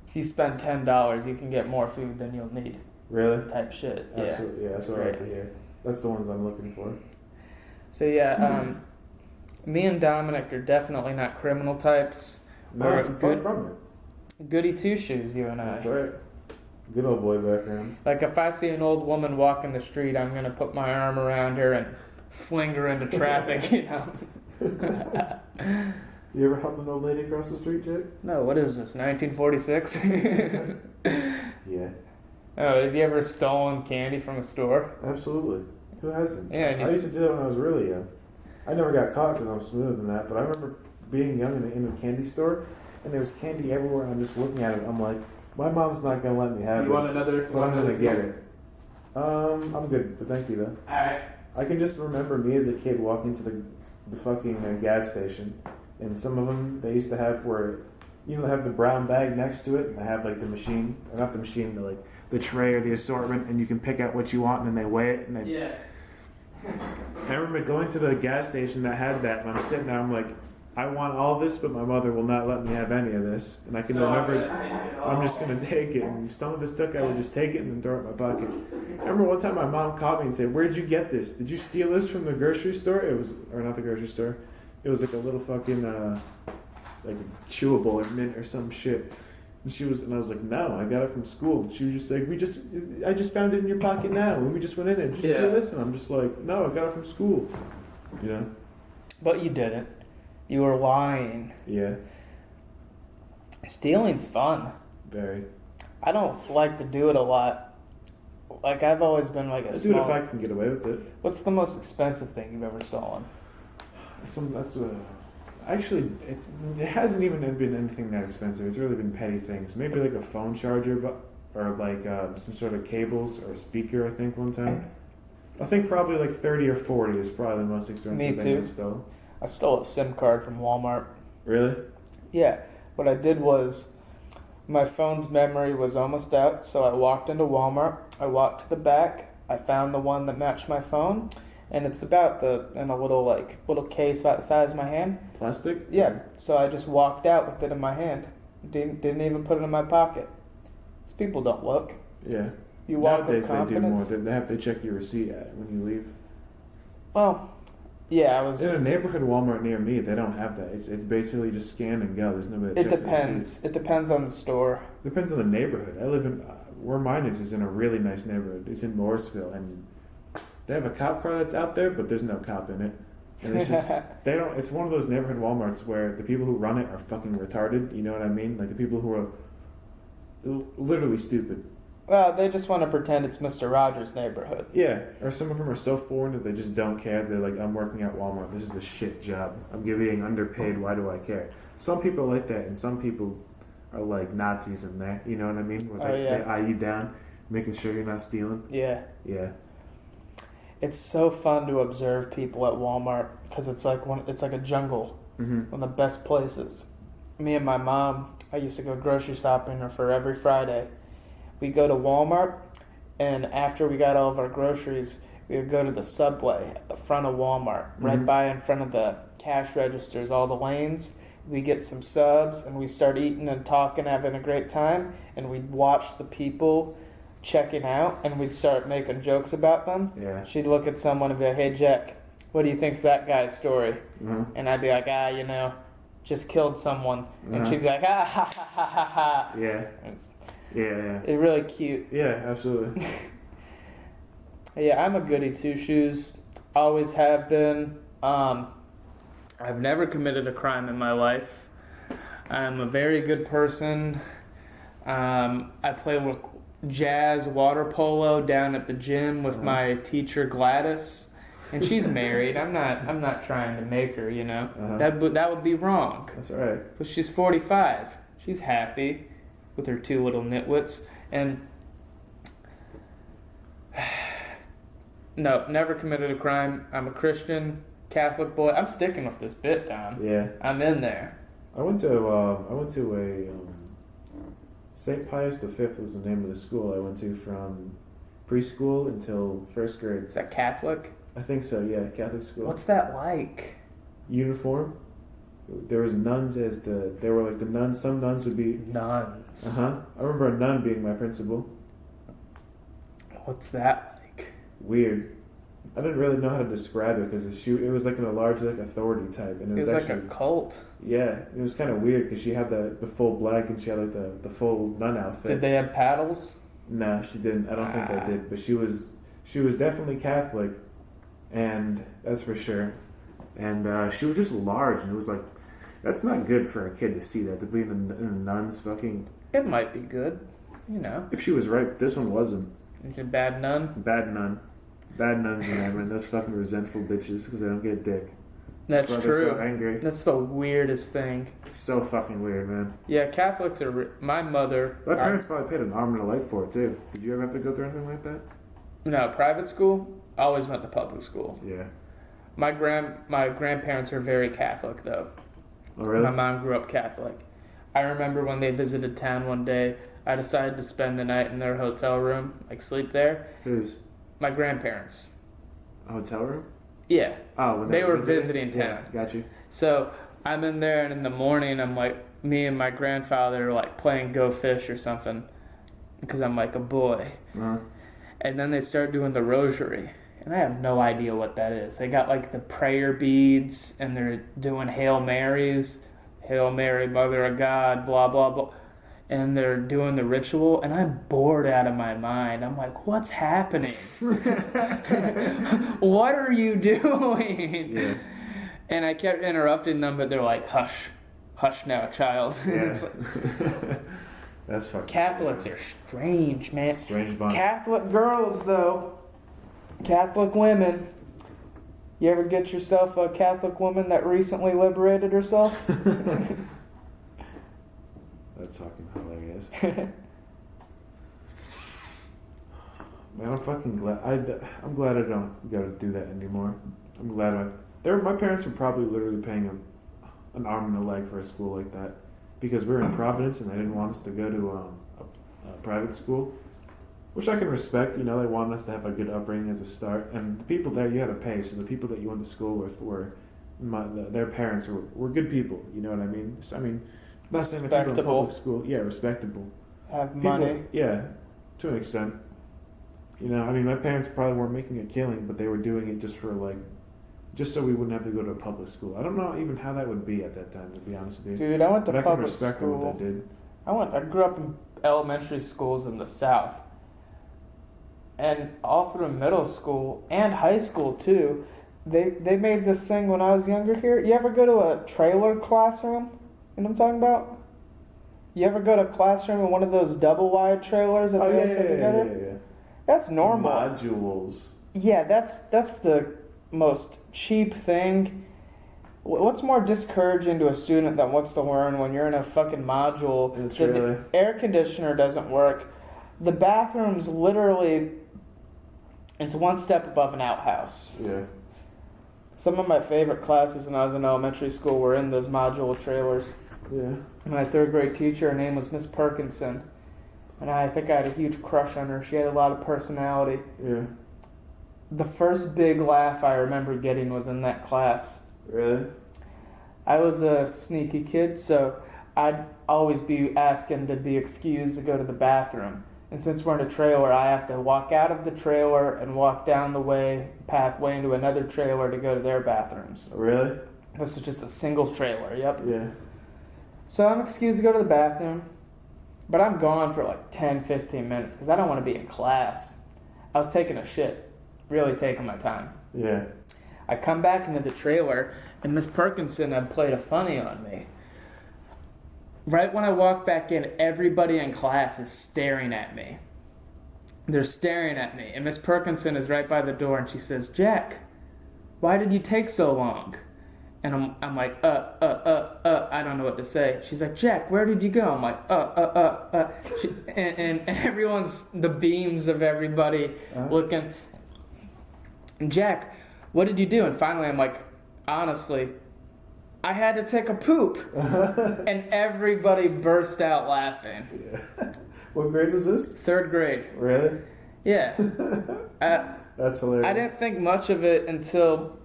If you spend $10, you can get more food than you'll need. Really? Type shit. Yeah. Absolutely. Yeah, that's what I like to hear. That's the ones I'm looking for. So yeah, me and Dominic are definitely not criminal types. No, Or far from it. Goody two shoes, you and I. That's right. Good old boy backgrounds. Like if I see an old woman walking the street, I'm gonna put my arm around her and fling her into traffic, you know. You ever helped an old lady across the street, Jake? No, what is this, 1946? Yeah. Oh, have you ever stolen candy from a store? Absolutely. Who hasn't? Yeah, and I used to do that when I was really young. I never got caught because I'm smoother than that, but I remember being young in a candy store, and there was candy everywhere, and I'm just looking at it. I'm like, my mom's not going to let me have You this, want another? but I'm going to get it. I'm good, but thank you, though. Alright. I can just remember me as a kid walking to the fucking gas station, and some of them, they used to have where, you know, they have the brown bag next to it, and they have, like, the machine, or not the machine, but, like, the tray or the assortment, and you can pick out what you want, and then they weigh it, and they... Yeah. I remember going to the gas station that had that, and I'm sitting there, I'm like, I want all this, but my mother will not let me have any of this. And I can remember, I'm just going to take it. And if some of this took, I would just take it and then throw it in my pocket. I remember one time my mom called me and said, where'd you get this? Did you steal this from the grocery store? It was, or not the grocery store. It was like a little fucking, like a chewable or mint or some shit. And I was like, no, I got it from school. She was just like, I just found it in your pocket now. And we just went in there, just do this. And I'm just like, no, I got it from school. You know? But you didn't. You were lying. Yeah. Stealing's fun. Very. I don't like to do it a lot. Like, I've always been like a I do it if I can get away with it. What's the most expensive thing you've ever stolen? Actually, it hasn't even been anything that expensive. It's really been petty things. Maybe like a phone charger, or like some sort of cables or a speaker. I think one time. I think probably like 30 or 40 is probably the most expensive thing I've stolen. I stole a SIM card from Walmart. Really? Yeah. What I did was, my phone's memory was almost out, so I walked into Walmart. I walked to the back. I found the one that matched my phone, and it's about in a little case about the size of my hand. Plastic? Yeah. So I just walked out with it in my hand. Didn't even put it in my pocket. These people don't look. Yeah. You walk Nowadays with confidence. they do more. They have to check your receipt when you leave. Well, yeah, I was. In a neighborhood Walmart near me, they don't have that. It's basically just scan and go. There's nobody that It checks depends. It depends on the store. Depends on the neighborhood. I live in where mine is in a really nice neighborhood. It's in Morrisville, and they have a cop car that's out there, but there's no cop in it. And it's just they don't. It's one of those neighborhood WalMarts where the people who run it are fucking retarded. You know what I mean? Like the people who are literally stupid. Well, they just want to pretend it's Mr. Rogers' neighborhood. Yeah, or some of them are so foreign that they just don't care. They're like, I'm working at Walmart. This is a shit job. I'm getting underpaid. Why do I care? Some people are like that, and some people are like Nazis in there. You know what I mean? Where they eye you down, making sure you're not stealing. Yeah. Yeah. It's so fun to observe people at Walmart because it's like a jungle. Mm-hmm. One of the best places. Me and my mom, I used to go grocery shopping for every Friday. We go to Walmart, and after we got all of our groceries, we would go to the Subway at the front of Walmart, right by in front of the cash registers, all the lanes. We get some subs, and we start eating and talking, having a great time, and we'd watch the people checking out, and we'd start making jokes about them. Yeah. She'd look at someone and be like, "Hey, Jack, what do you think's that guy's story?" And I'd be like, just killed someone. And she'd be like, ha ha ha ha ha ha. Yeah. Yeah. It's really cute. Yeah, absolutely. Yeah, I'm a goody two-shoes. Always have been. I've never committed a crime in my life. I'm a very good person. I play jazz water polo down at the gym with my teacher Gladys, and she's married. I'm not trying to make her, That would be wrong. That's all right. But she's 45. She's happy with her two little nitwits, and no, never committed a crime. I'm a Christian, Catholic boy. I'm sticking with this bit, Don. Yeah. I'm in there. I went to a St. Pius V was the name of the school I went to from preschool until first grade. Is that Catholic? I think so. Yeah, Catholic school. What's that like? Uniform. There was nuns they were like the nuns. Some nuns would be nuns. I remember a nun being my principal. What's that like? Weird. I didn't really know how to describe it because it was like in a large authority type, and it was actually, like a cult. Yeah, it was kind of weird because she had the full black and she had like the full nun outfit. Did they have paddles? No, she didn't. I don't think they did, but she was definitely Catholic, and that's for sure. And she was just large, and it was like, that's not good for a kid to see that, to be in a nun's fucking... It might be good, If she was right, this one wasn't. Is it bad nun? Bad nun. Bad nuns in there, man. Those fucking resentful bitches because they don't get dick. That's true. They're so angry. That's the weirdest thing. It's so fucking weird, man. Yeah, Catholics are... My mother... My parents probably paid an arm and a leg for it, too. Did you ever have to go through anything like that? No, private school? I always went to public school. Yeah. My grandparents are very Catholic, though. Oh, really? My mom grew up Catholic. I remember when they visited town one day, I decided to spend the night in their hotel room, sleep there. Whose? My grandparents. A hotel room? Yeah. Oh, when they were visiting town. Yeah, got you. So I'm in there, and in the morning, I'm me and my grandfather are playing Go Fish or something, because I'm a boy. Uh-huh. And then they start doing the rosary. And I have no idea what that is. They got the prayer beads, and they're doing Hail Marys. Hail Mary, Mother of God, blah, blah, blah. And they're doing the ritual, and I'm bored out of my mind. I'm like, what's happening? What are you doing? Yeah. And I kept interrupting them, but they're like, hush. Hush now, child. Yeah. That's fucking Catholics are strange, man. Strange bunch. Catholic girls, though. Catholic women. You ever get yourself a Catholic woman that recently liberated herself? That's fucking hilarious. Man, I'm fucking glad. I'm glad I don't gotta do that anymore. I'm glad my parents were probably literally paying an arm and a leg for a school like that because we're in Providence and they didn't want us to go to a private school, which I can respect. They wanted us to have a good upbringing as a start, and the people there you had to pay. So the people that you went to school with their parents were good people. You know what I mean? So, not saying that people in public school, respectable. Have money. Yeah, to an extent. My parents probably weren't making a killing, but they were doing it just so we wouldn't have to go to a public school. I don't know even how that would be at that time, to be honest with you. Dude, I went to but public I can respect school. what they did. I grew up in elementary schools in the South. And all through middle school and high school, too. They made this thing when I was younger here. You ever go to a trailer classroom? You know what I'm talking about? You ever go to a classroom in one of those double-wide trailers that they all sit together? Yeah. That's normal. Modules. Yeah, that's the most cheap thing. What's more discouraging to a student than what's to learn when you're in a fucking module? In a trailer. The air conditioner doesn't work. The bathroom's literally, it's one step above an outhouse. Yeah. Some of my favorite classes when I was in elementary school were in those module trailers. Yeah. My third grade teacher, her name was Miss Perkinson. and I think I had a huge crush on her. She had a lot of personality. Yeah. The first big laugh I remember getting was in that class. Really? I was a sneaky kid, so I'd always be asking to be excused to go to the bathroom. And since we're in a trailer, I have to walk out of the trailer and walk down the pathway into another trailer to go to their bathrooms. Really? This is just a single trailer, yep. Yeah. So I'm excused to go to the bathroom, but I'm gone for like 10, 15 minutes because I don't want to be in class. I was taking a shit, really taking my time. Yeah. I come back into the trailer, and Miss Perkinson had played a funny on me. Right when I walk back in, everybody in class is staring at me. They're staring at me, and Miss Perkinson is right by the door, and she says, "Jack, why did you take so long?" And I'm like, I don't know what to say. She's like, "Jack, where did you go?" I'm like, and everyone's, the beams of everybody looking. And Jack, what did you do? And finally I'm like, honestly, I had to take a poop. And everybody burst out laughing. Yeah. What grade was this? 3rd grade. Really? Yeah. That's hilarious. I didn't think much of it until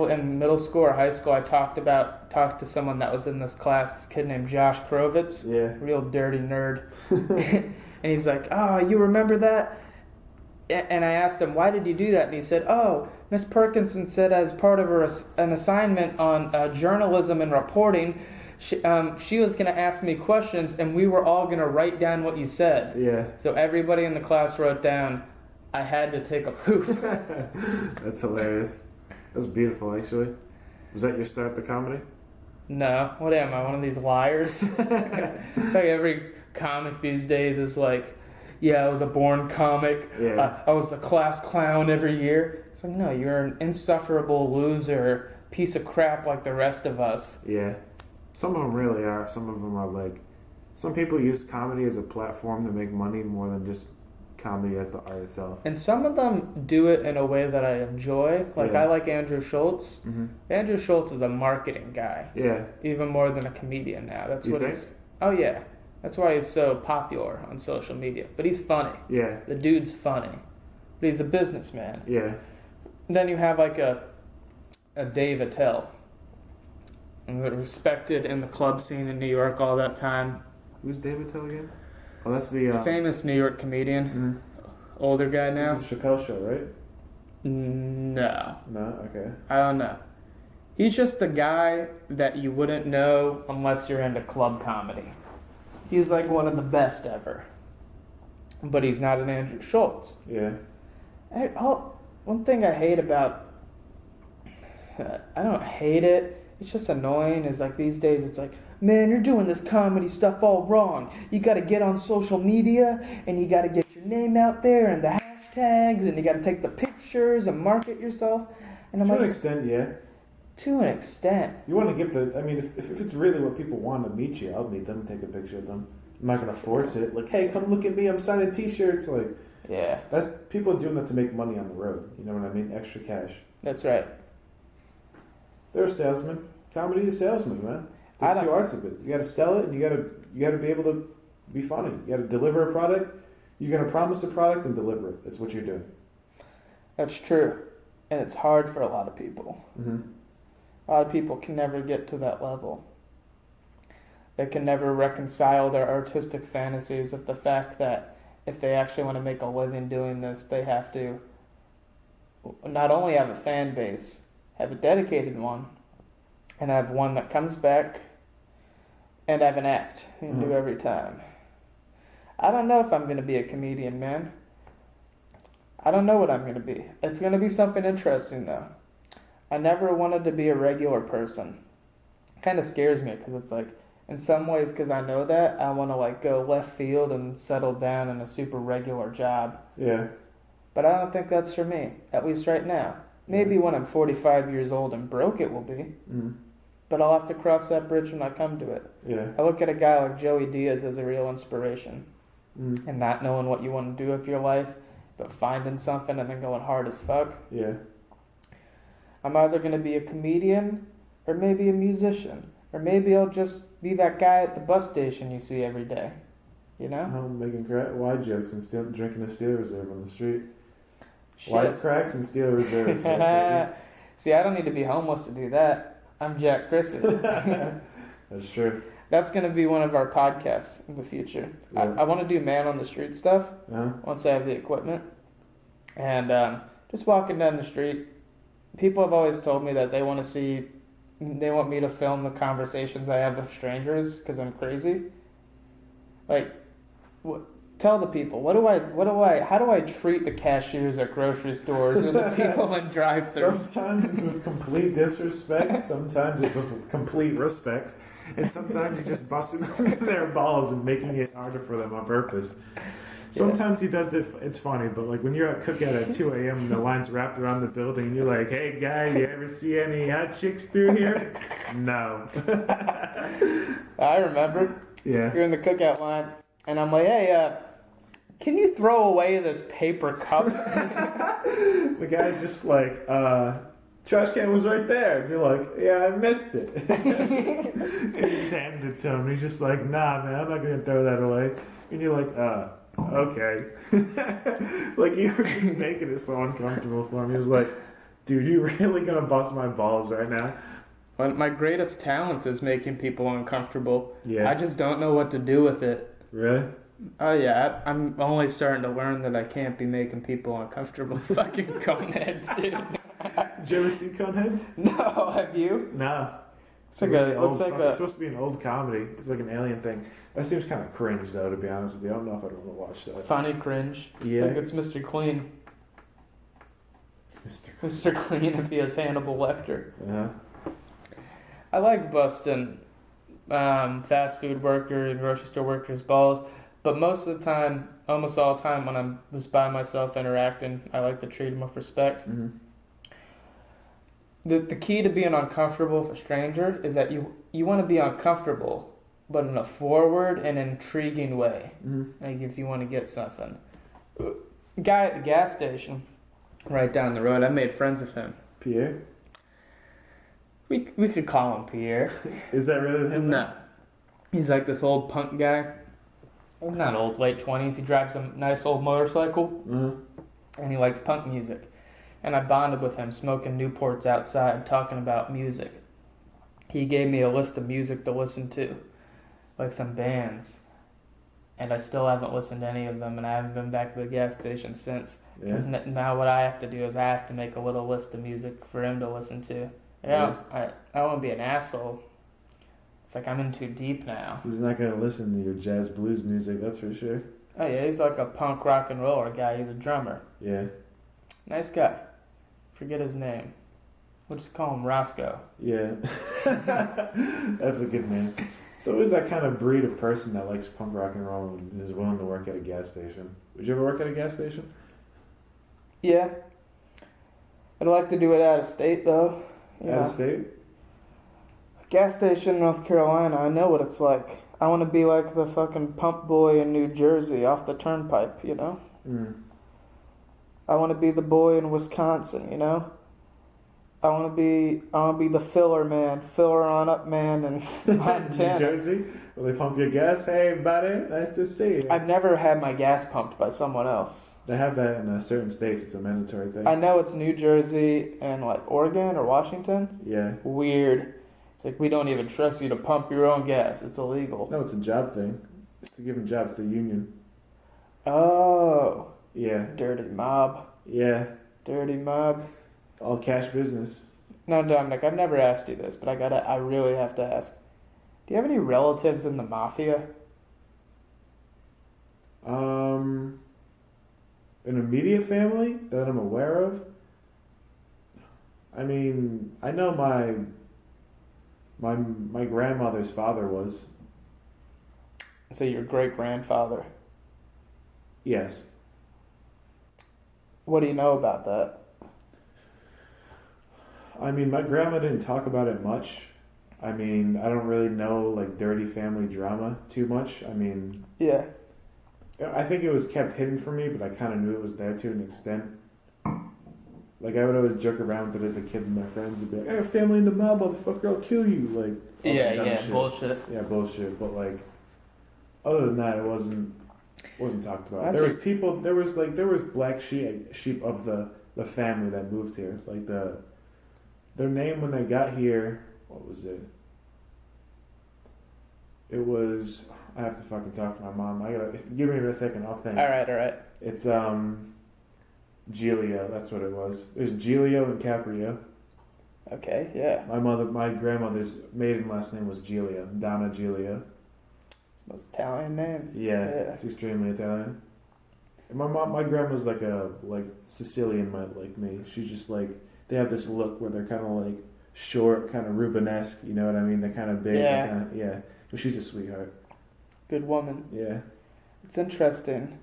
in middle school or high school. I talked to someone that was in this class, this kid named Josh Krovitz. Yeah. Real dirty nerd. And he's like, "Oh, you remember that?" And I asked him, "Why did you do that?" And he said, "Oh, Miss Perkinson said as part of an assignment on journalism and reporting, she was going to ask me questions, and we were all going to write down what you said." Yeah. So everybody in the class wrote down, "I had to take a poop." That's hilarious. That's beautiful, actually. Was that your start to comedy? No. What am I, one of these liars? Like every comic these days is like, "Yeah, I was a born comic. Yeah. I was the class clown every year." It's like, no, you're an insufferable loser, piece of crap like the rest of us. Yeah. Some of them really are. Some of them are like, some people use comedy as a platform to make money more than just comedy as the art itself. And some of them do it in a way that I enjoy. Like, Yeah. I like Andrew Schultz. Mm-hmm. Andrew Schultz is a marketing guy. Yeah. Even more than a comedian now. That's You what think? he's... Oh, yeah. That's why he's so popular on social media. But he's funny. Yeah. The dude's funny. But he's a businessman. Yeah. Then you have like a Dave Attell, respected in the club scene in New York all that time. Who's David Tell again? Oh, that's the Famous New York comedian. Mm-hmm. Older guy now. It's the Chappelle Show, right? No. No. Okay. I don't know. He's just a guy that you wouldn't know unless you're into club comedy. He's like one of the best ever. But he's not an Andrew Schultz. Yeah. One thing I hate about... I don't hate it. It's just annoying. Is like these days it's like, "Man, you're doing this comedy stuff all wrong. You got to get on social media and you got to get your name out there and the hashtags and you got to take the pictures and market yourself." And I'm To like, an extent, yeah. to an extent. You want to give I mean, if it's really what people want to meet you, I'll meet them, take a picture of them. I'm not going to force it. Like, "Hey, come look at me. I'm signing t-shirts." Like, Yeah, that's people are doing that to make money on the road. You know what I mean? Extra cash. that's right. They're a salesman. Comedy is salesman, man. I There's don't- two arts of it. You got to sell it, and you got to be able to be funny. You got to deliver a product. You're going to promise a product and deliver it. That's what you're doing. That's true. And it's hard for a lot of people. Mm-hmm. A lot of people can never get to that level. They can never reconcile their artistic fantasies with the fact that if they actually want to make a living doing this, they have to not only have a fan base, have a dedicated one, and have one that comes back, and have an act you can do every time. I don't know if I'm going to be a comedian, man. I don't know what I'm going to be. It's going to be something interesting, though. I never wanted to be a regular person. It kind of scares me, because it's like, in some ways, because I know that, I want to like go left field and settle down in a super regular job. Yeah. But I don't think that's for me, at least right now. Maybe when I'm 45 years old and broke it will be. Mm. But I'll have to cross that bridge when I come to it. Yeah. I look at a guy like Joey Diaz as a real inspiration. Mm. And not knowing what you want to do with your life, but finding something and then going hard as fuck. Yeah. I'm either going to be a comedian or maybe a musician. Or maybe I'll just be that guy at the bus station you see every day. You know? I'm making wide jokes and still drinking a Steel Reserve on the street. Shit. Wisecracks and Steel Reserves. Jack See, I don't need to be homeless to do that. I'm Jack Chrissy. That's true. That's going to be one of our podcasts in the future. Yeah. I want to do man on the street stuff Uh-huh. once I have the equipment. And just walking down the street, people have always told me that they want me to film the conversations I have with strangers because I'm crazy. Like, tell the people, how do I treat the cashiers at grocery stores or the people in drive-thrus? Sometimes it's with complete disrespect, sometimes it's with complete respect, and sometimes you're just busting their balls and making it harder for them on purpose. Sometimes he does it, it's funny, but like when you're at cookout at 2 a.m. and the line's wrapped around the building and you're like, hey guy, you ever see any hot chicks through here? No. I remember. Yeah. You're in the cookout line, and I'm like, hey, can you throw away this paper cup? The guy's just like, trash can was right there. And you're like, yeah, I missed it. And you just handed it to him. And he's just like, nah, man, I'm not going to throw that away. And you're like, okay. Like, you were just making it so uncomfortable for him. He was like, dude, you really going to bust my balls right now? My greatest talent is making people uncomfortable. Yeah. I just don't know what to do with it. Really? Oh yeah, I'm only starting to learn that I can't be making people uncomfortable. Fucking coneheads, dude. Did you ever see Coneheads? No, have you? No. It's supposed to be an old comedy. It's like an alien thing. That seems kind of cringe, though, to be honest with you. I don't know if I'd want to watch that. Funny cringe. Yeah. I think it's Mr. Clean. Mr. Mr. Clean if he has Hannibal Lecter. Uh-huh. I like busting fast food workers, grocery store workers' balls, but most of the time, almost all the time when I'm just by myself interacting, I like to treat them with respect. Mm-hmm. The key to being uncomfortable with a stranger is that you want to be uncomfortable, but in a forward and intriguing way. Mm-hmm. Like if you want to get something. Guy at the gas station, right down the road, I made friends with him. Pierre? We could call him Pierre. Is that really him? No. He's like this old punk guy. He's not old, late 20s. He drives a nice old motorcycle. Mm-hmm. And he likes punk music. And I bonded with him, smoking Newports outside, talking about music. He gave me a list of music to listen to, like some bands. And I still haven't listened to any of them, and I haven't been back to the gas station since. Because now what I have to do is I have to make a little list of music for him to listen to. I won't be an asshole. It's like I'm in too deep now. He's not going to listen to your jazz blues music, that's for sure. Oh yeah, he's like a punk rock and roller guy. He's a drummer. Yeah. Nice guy. Forget his name. We'll just call him Roscoe. Yeah. That's a good name. So always that kind of breed of person that likes punk rock and roll and is willing to work at a gas station. Would you ever work at a gas station? Yeah. I'd like to do it out of state though. Out of state? Gas station, North Carolina. I know what it's like. I want to be like the fucking pump boy in New Jersey off the turnpike, you know? Mm. I want to be the boy in Wisconsin, you know? I want to be the filler man, filler on up man in Montana. New Jersey? Will they pump your gas? Hey, buddy, nice to see you. I've never had my gas pumped by someone else. They have that in certain states. It's a mandatory thing. I know it's New Jersey and like Oregon or Washington. Yeah. Weird. It's like we don't even trust you to pump your own gas. It's illegal. No, it's a job thing. It's to give them jobs. It's a union. Oh. Yeah. Dirty mob. Yeah. Dirty mob. All cash business. No, Dominic, I've never asked you this, but I really have to ask. Do you have any relatives in the mafia? An immediate family that I'm aware of? I mean, I know my grandmother's father was. So your great-grandfather. Yes. What do you know about that? I mean, my grandma didn't talk about it much. I mean, I don't really know, like, dirty family drama too much. I mean... Yeah. I think it was kept hidden from me, but I kind of knew it was there to an extent. Like, I would always joke around with it as a kid with my friends and be like, hey, family in the mob, motherfucker, I'll kill you. Like, Yeah, shit. bullshit. Yeah, bullshit. But, like, Other than that, it wasn't talked about. That's There was people. There was black sheep of the family that moved here. Like their name when they got here. What was it? It was. I have to fucking talk to my mom. I gotta give me a second. I'll think. All right. It's Giglio. That's what it was. There's Giglio and Caprio. Okay, yeah. My grandmother's maiden last name was Giglio, Donna Giglio. It's the most Italian name. Yeah, it's extremely Italian. And my grandma's like Sicilian, like me. She's just like, they have this look where they're kind of like short, kind of Rubenesque. You know what I mean? They're kind of big. Yeah. Yeah. But she's a sweetheart. Good woman. Yeah. It's interesting.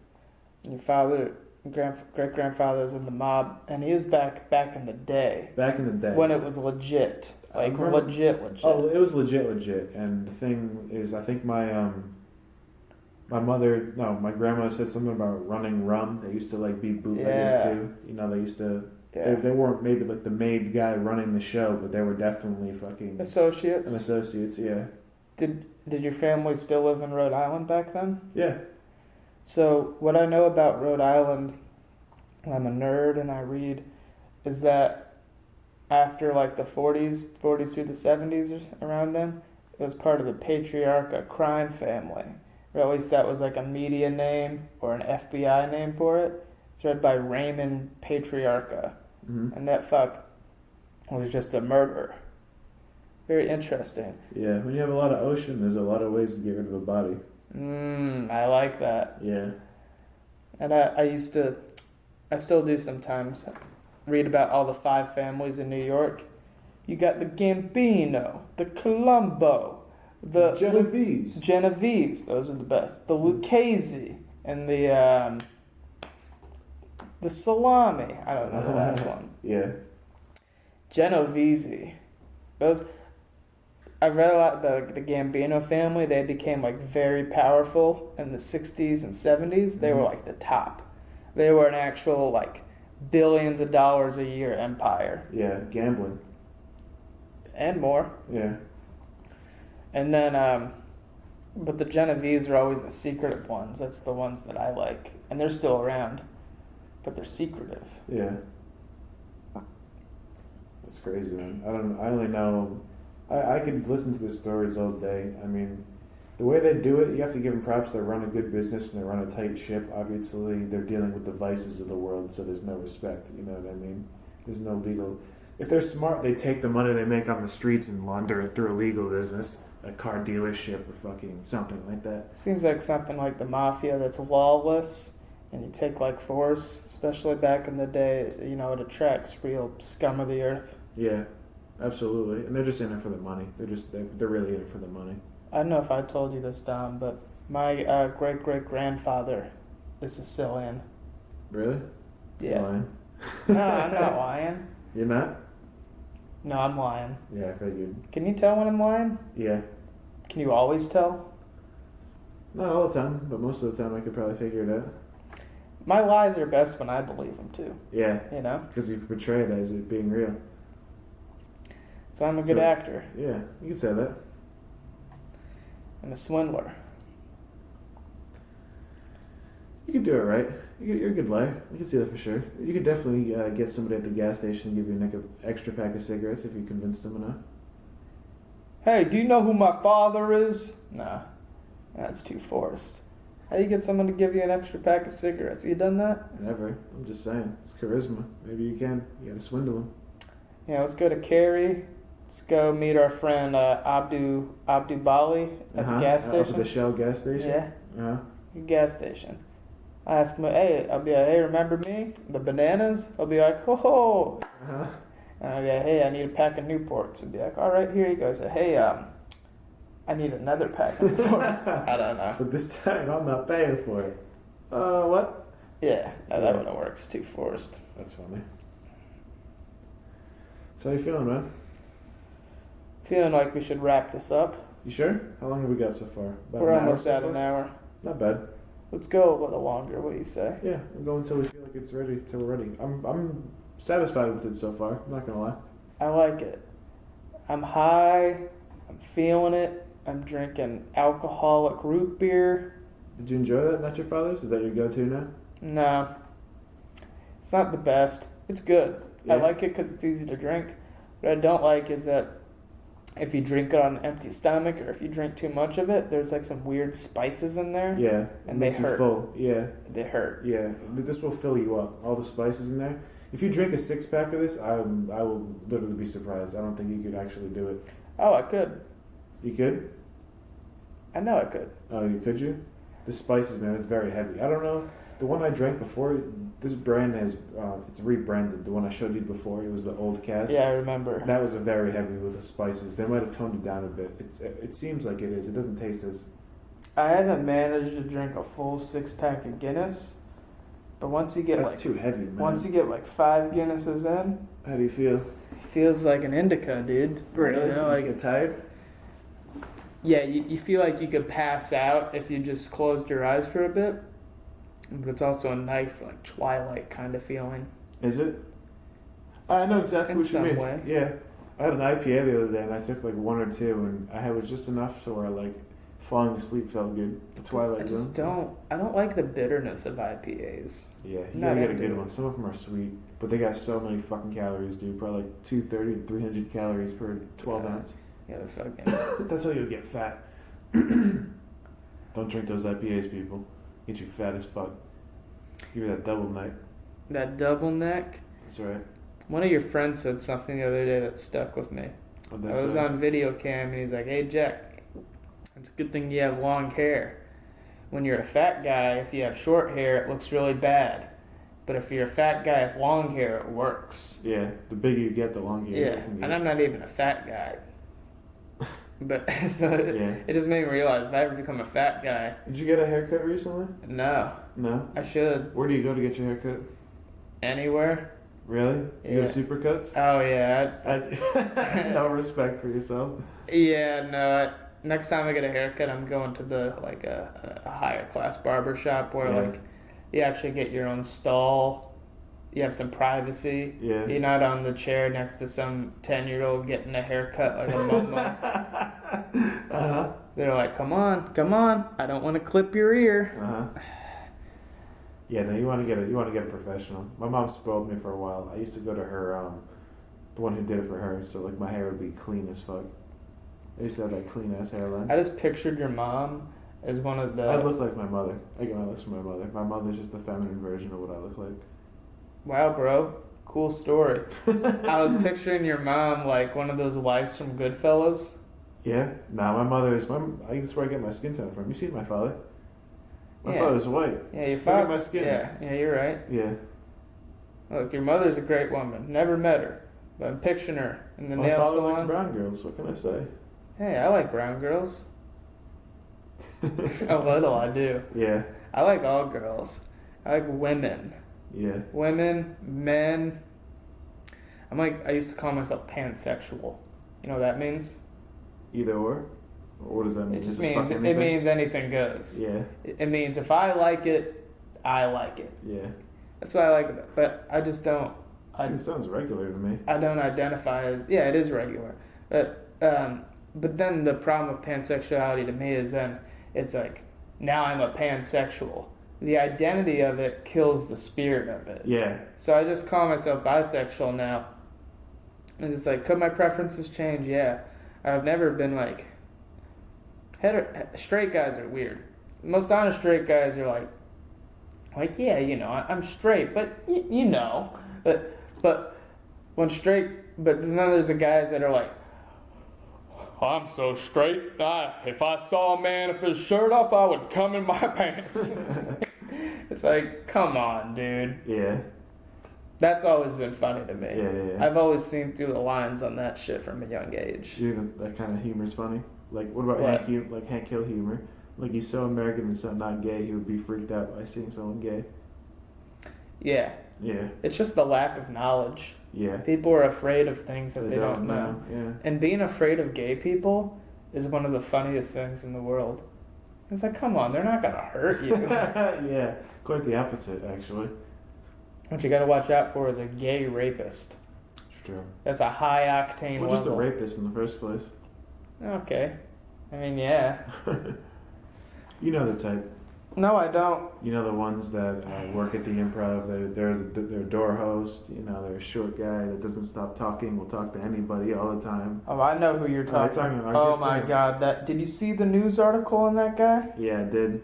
Your father, great grandfather's in the mob, and he is back in the day. Back in the day. When it was legit. Like legit. Oh, it was legit. And the thing is, I think my grandmother said something about running rum. They used to like be bootleggers too. You know, they used to. Yeah. They weren't maybe like the maid guy running the show, but they were definitely fucking associates. Yeah. Did your family still live in Rhode Island back then? Yeah. So what I know about Rhode Island, I'm a nerd and I read, is that after like the 40s through the 70s or around then, it was part of the Patriarcha crime family. Or at least that was like a media name or an FBI name for it. It's read by Raymond Patriarcha. Mm-hmm. And that fuck was just a murderer. Very interesting. Yeah, when you have a lot of ocean, there's a lot of ways to get rid of a body. I like that. Yeah. And I still do sometimes, read about all the 5 families in New York. You got the Gambino, the Colombo, the Genovese, those are the best. The Lucchese, and the Salami. I don't know the last one. Yeah. Genovese. Those... I read a lot about the Gambino family. They became like very powerful in the 60s and 70s. They were like the top. They were an actual like billions of dollars a year empire. Yeah, gambling. And more. Yeah. And then, but the Genovese are always the secretive ones. That's the ones that I like. And they're still around, but they're secretive. Yeah. That's crazy, man. I only know... I could listen to the stories all day. I mean, the way they do it, you have to give them props. They run a good business and they run a tight ship. Obviously, they're dealing with the vices of the world, so there's no respect. You know what I mean? There's no legal... If they're smart, they take the money they make on the streets and launder it through a legal business, a car dealership or fucking something like that. Seems like something like the mafia that's lawless, and you take like force, especially back in the day, you know, it attracts real scum of the earth. Yeah. Absolutely, and they're just in it for the money. They're really in it for the money. I don't know if I told you this, Dom, but my great-great-grandfather is Sicilian. Really? Yeah. You're lying. No, I'm not lying. You're not? No, I'm lying. Yeah, I figured. Can you tell when I'm lying? Yeah. Can you always tell? Not all the time, but most of the time I could probably figure it out. My lies are best when I believe them too. Yeah. You know? Because you portray it as it being real. So I'm a good actor. Yeah, you could say that. I'm a swindler. You could do it right. You're a good liar. I can see that for sure. You could definitely get somebody at the gas station and give you an extra pack of cigarettes if you convinced them enough. Hey, do you know who my father is? Nah, that's too forced. How do you get someone to give you an extra pack of cigarettes? You done that? Never. I'm just saying. It's charisma. Maybe you can. You gotta swindle them. Yeah, let's go to Cary. Let's go meet our friend Abdu Bali at the gas station. Up at the Shell gas station? Yeah. Gas station. I ask him, I'll be like, hey, remember me? The bananas? I'll be like, ho. And I'll be like, hey, I need a pack of Newports. He'll be like, all right, here you go. I say, hey, I need another pack of Newports. I don't know. But this time I'm not paying for it. What? Yeah, no, that wouldn't work. It's too forced. That's funny. So how you feeling, man? Feeling like we should wrap this up. You sure? How long have we got so far? We're almost at an hour. Not bad. Let's go a little longer. What do you say? Yeah, we'll go until we feel like it's ready. Till we're ready. I'm satisfied with it so far. I'm not gonna lie. I like it. I'm high. I'm feeling it. I'm drinking alcoholic root beer. Did you enjoy that? Not Your Father's? Is that your go-to now? No, it's not the best. It's good. Yeah. I like it because it's easy to drink. What I don't like is that if you drink it on an empty stomach or if you drink too much of it, there's like some weird spices in there. Yeah. And they makes you hurt. full. Yeah. They hurt. Yeah. This will fill you up. All the spices in there. If you drink a 6-pack of this, I will literally be surprised. I don't think you could actually do it. Oh, I could. You could? I know I could. Oh, could you? The spices, man, it's very heavy. I don't know. The one I drank before, this brand has, it's rebranded. The one I showed you before, it was the old cast. Yeah, I remember. That was a very heavy with the spices. They might have toned it down a bit. It seems like it is. It doesn't taste as... I haven't managed to drink a full 6-pack of Guinness, but once you get That's too heavy, man. once you get like 5 Guinnesses in, How do you feel? it feels like an indica, dude. Really? You know, You like get tired? yeah, you feel like you could pass out if you just closed your eyes for a bit, but it's also a nice like twilight kind of feeling. Is it? I know exactly In what you some mean. way. Yeah. I had an IPA the other day and I took like 1 or 2 and I had was just enough so where like falling asleep felt good. The Twilight Zone. I don't like the bitterness of IPAs. Yeah, you Not gotta get a into good it. one. Some of them are sweet, but they got so many fucking calories, dude. Probably like 230 to 300 calories per 12 ounce. Yeah, they're fucking. That's how you'll get fat. Don't drink those IPAs, people. Get you fat as fuck. Give you that double neck. That double neck. That's right. One of your friends said something the other day that stuck with me. What'd I that was say? on video cam and he's like, "Hey Jack, it's a good thing you have long hair. When you're a fat guy, if you have short hair, it looks really bad. But if you're a fat guy with long hair, it works." Yeah, the bigger you get, the longer you Yeah, can get. and I'm not even a fat guy. But so Yeah. it just made me realize if I ever become a fat guy, Did you get a haircut recently? no, No. I should. Where do you go to get your haircut? Anywhere? Really? You Yeah. go to Supercuts? Oh yeah, No respect for yourself. yeah. No, next time I get a haircut, I'm going to the like a higher class barber shop where Yeah. like you actually get your own stall. You have some privacy. Yeah. You're not on the chair next to some 10-year-old getting a haircut like a momo. Uh-huh. They're like, come on, I don't want to clip your ear. Uh-huh. Yeah, no, you want to get a professional. My mom spoiled me for a while. I used to go to her, the one who did it for her, so like my hair would be clean as fuck. I used to have that clean ass hairline. I just pictured your mom as one of the. I look like my mother. I get my looks from my mother. My mother's just the feminine version of what I look like. Wow, bro, cool story. I was picturing your mom like one of those wives from Goodfellas. Yeah? Nah, my mother is that's where I get my skin tone from. You see my father? My Yeah. father's white. Yeah, your Look father. at my skin. Yeah, you're right. Yeah. Look, your mother's a great woman. Never met her, but I'm picturing her in the My nail father likes salon. brown girls. What can I say? Hey, I like brown girls. A little, I do. Yeah. I like all girls. I like women. Yeah. Women, men. I used to call myself pansexual. You know what that means? Either or? Or what does that mean? It just fuck means it anything? means anything goes. Yeah. It means if I like it, I like it. Yeah. That's what I like about it. But I just don't. Sounds regular to me. I don't identify as it is regular. But then the problem with pansexuality to me is then it's like now I'm a pansexual. The identity of it kills the spirit of it. Yeah. So I just call myself bisexual now. And it's like, could my preferences change? Yeah. I've never been like... straight guys are weird. Most honest straight guys are like, yeah, you know, I'm straight, but you know. But when straight... But then there's the guys that are like, I'm so straight. If I saw a man with his shirt off, I would come in my pants. It's like, come on, dude. Yeah. That's always been funny to me. Yeah. I've always seen through the lines on that shit from a young age. Dude, that kind of humor's funny. Like, what about What? Hank Hill humor? Like, he's so American and so not gay, he would be freaked out by seeing someone gay. Yeah. Yeah. It's just the lack of knowledge. Yeah. People are afraid of things that they don't know. know. Yeah. And being afraid of gay people is one of the funniest things in the world. It's like, come on, they're not going to hurt you. Yeah. Quite the opposite, actually. What you got to watch out for is a gay rapist. It's true. That's a high octane Well, just a level. rapist in the first place. Okay. I mean, yeah. You know the type. No, I don't. You know the ones that work at the improv. They're door host. You know, they're a short guy that doesn't stop talking. Will talk to anybody all the time. Oh, I know who you're talking about. Oh my God! Did you see the news article on that guy? Yeah, I did.